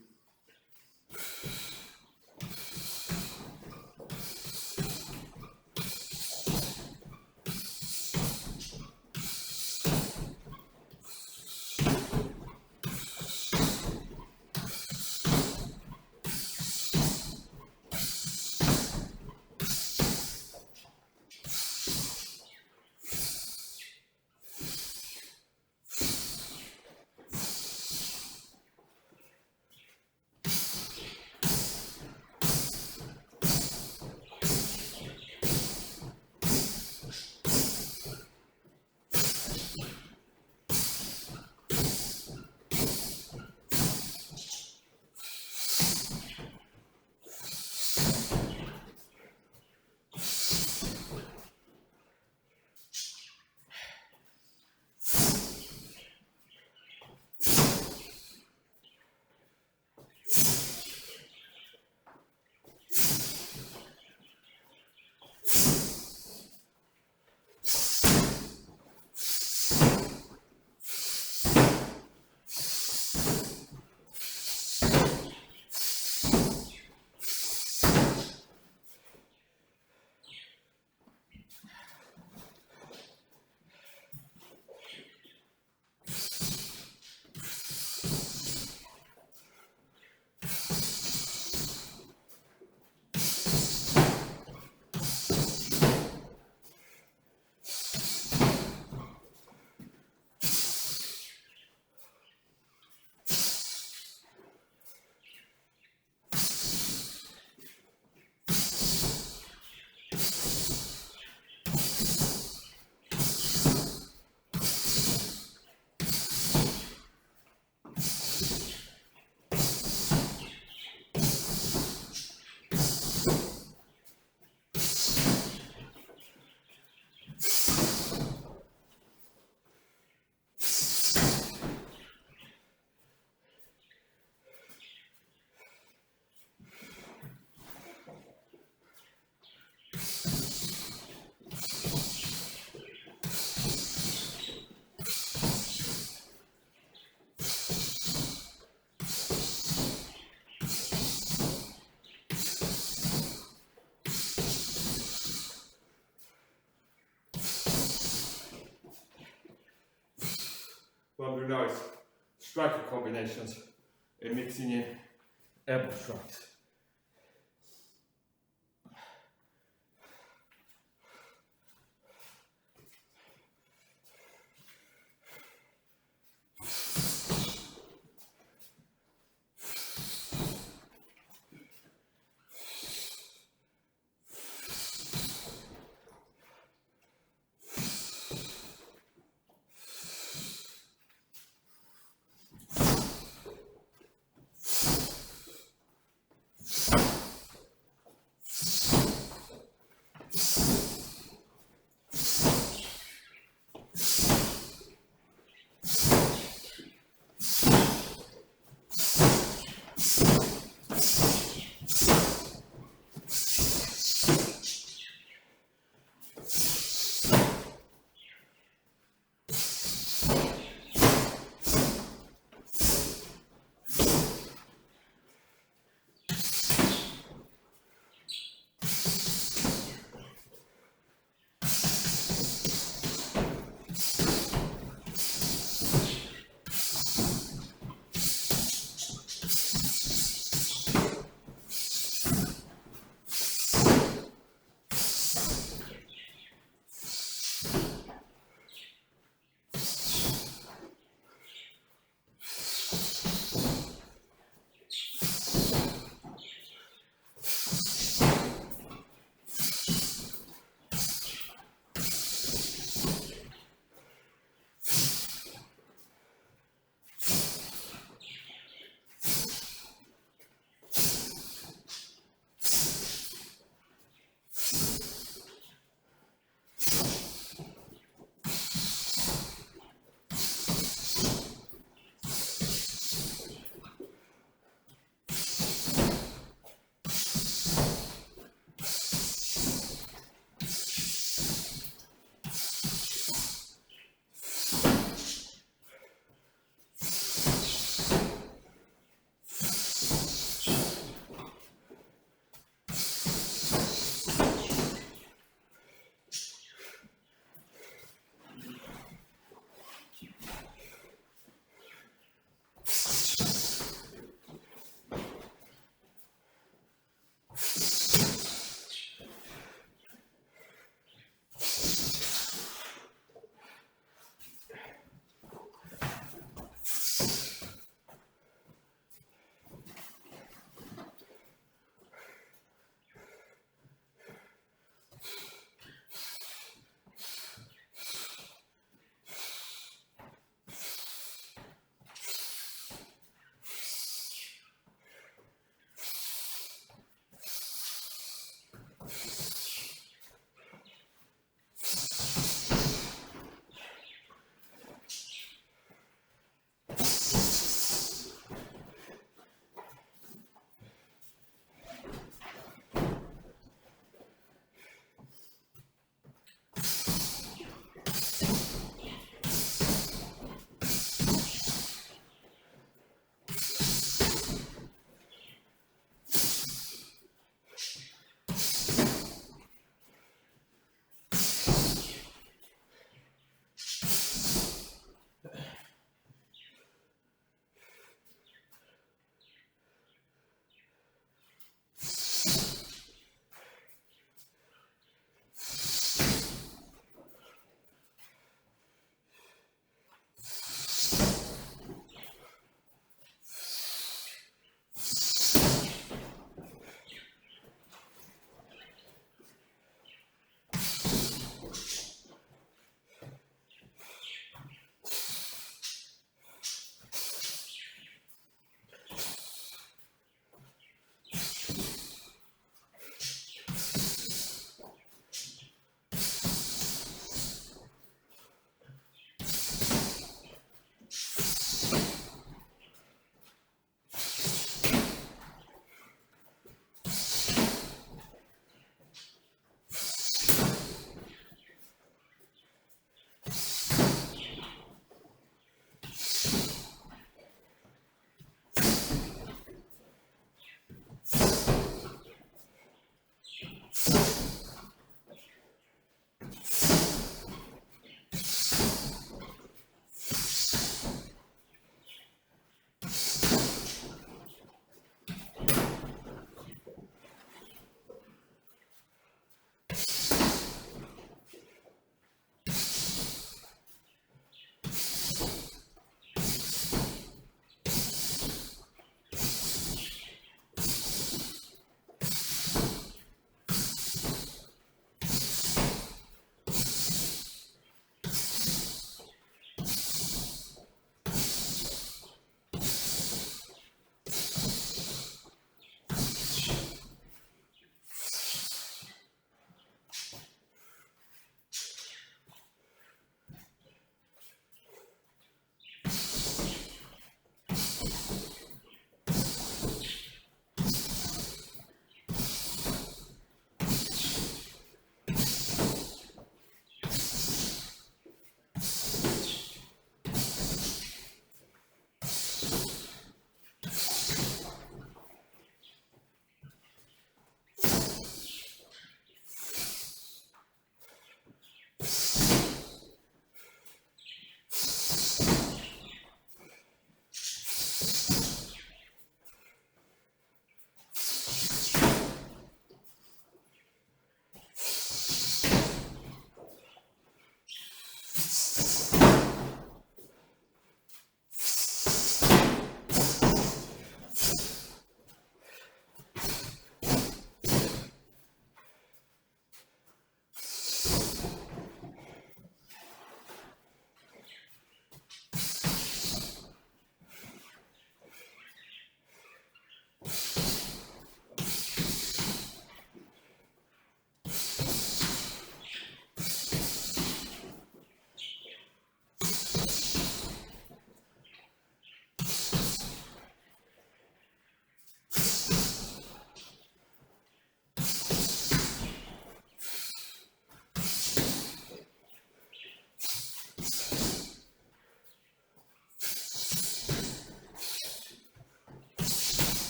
nice striker combinations and mixing in elbow strikes.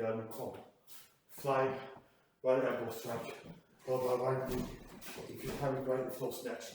därmed kom. Fly, right elbow strike, followed by right knee. If you have it right, flow snatch.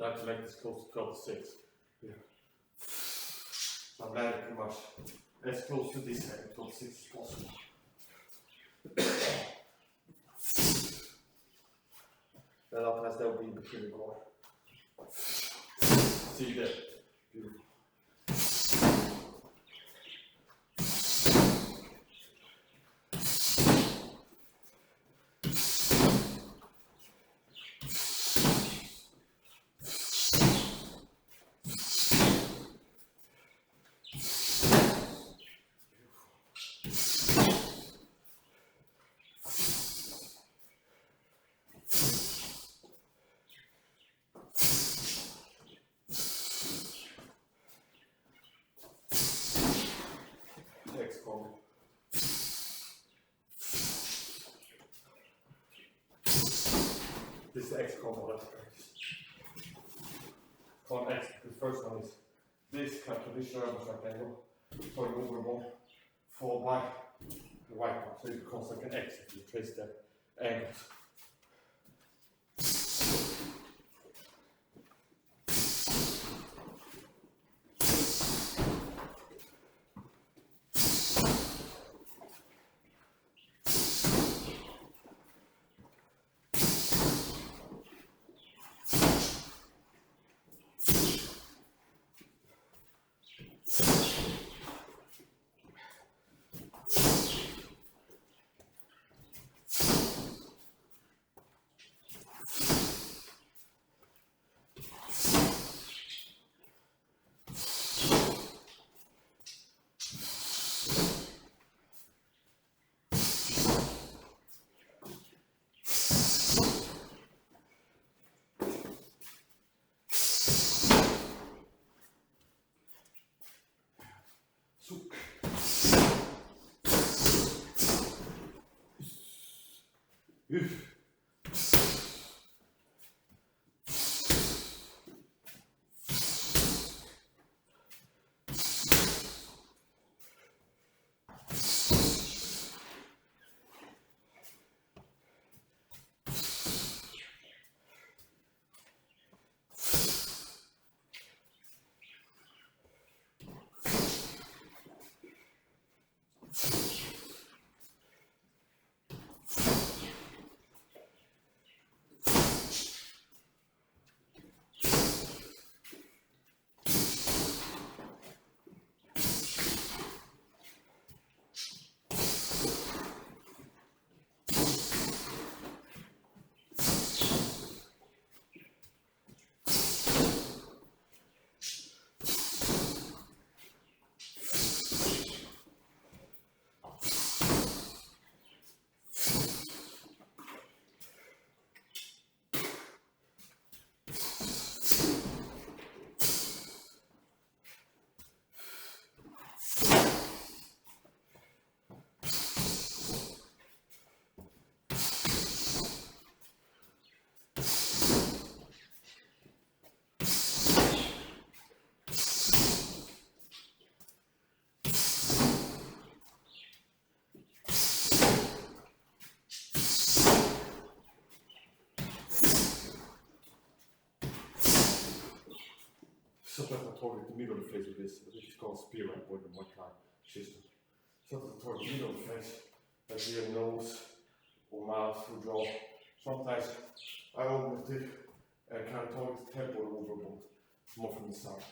I like to make this close to 12 to 6. Yeah. So I'm glad pretty much as close to this head, 12 to 6 as possible. Then otherwise that will be in between the guard. See you there. Beautiful. Next comment. This is the X combo let's practice. Con X, the first one is this kind of traditional elbow strike angle, going over one, followed by the right one, so it becomes like an X if you trace the angles. Sometimes I target the middle of the face with this, which is called spear and with the muaythai system. Sometimes I target the middle of the face, like here nose or mouth or jaw. Sometimes I open the tip and kind of target the temple or overboard, more from the side.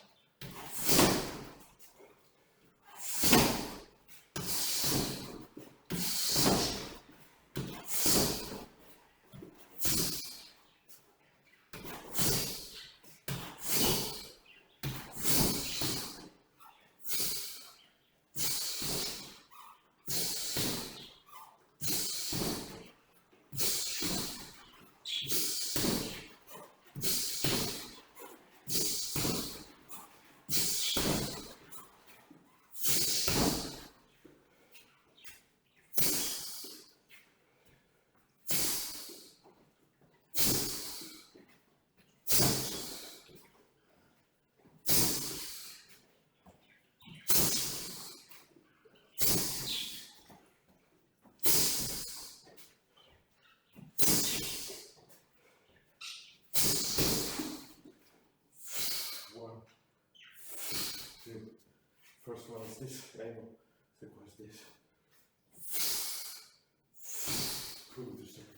First one is this angle, second one is this. Prove the second.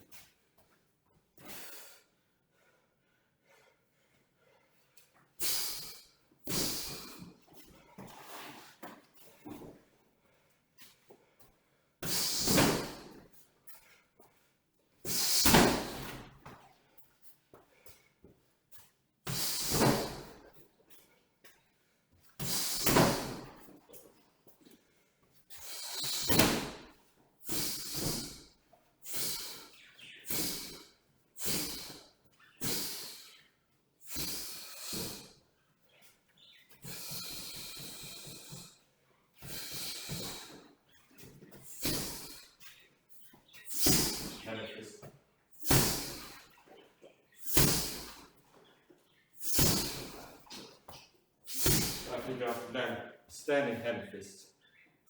I think then standing hand fist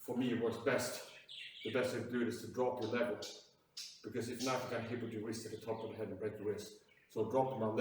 for me works best. The best way to do it is to drop your level, because if not you can hit with your wrist at the top of the head and break the wrist. So drop my level.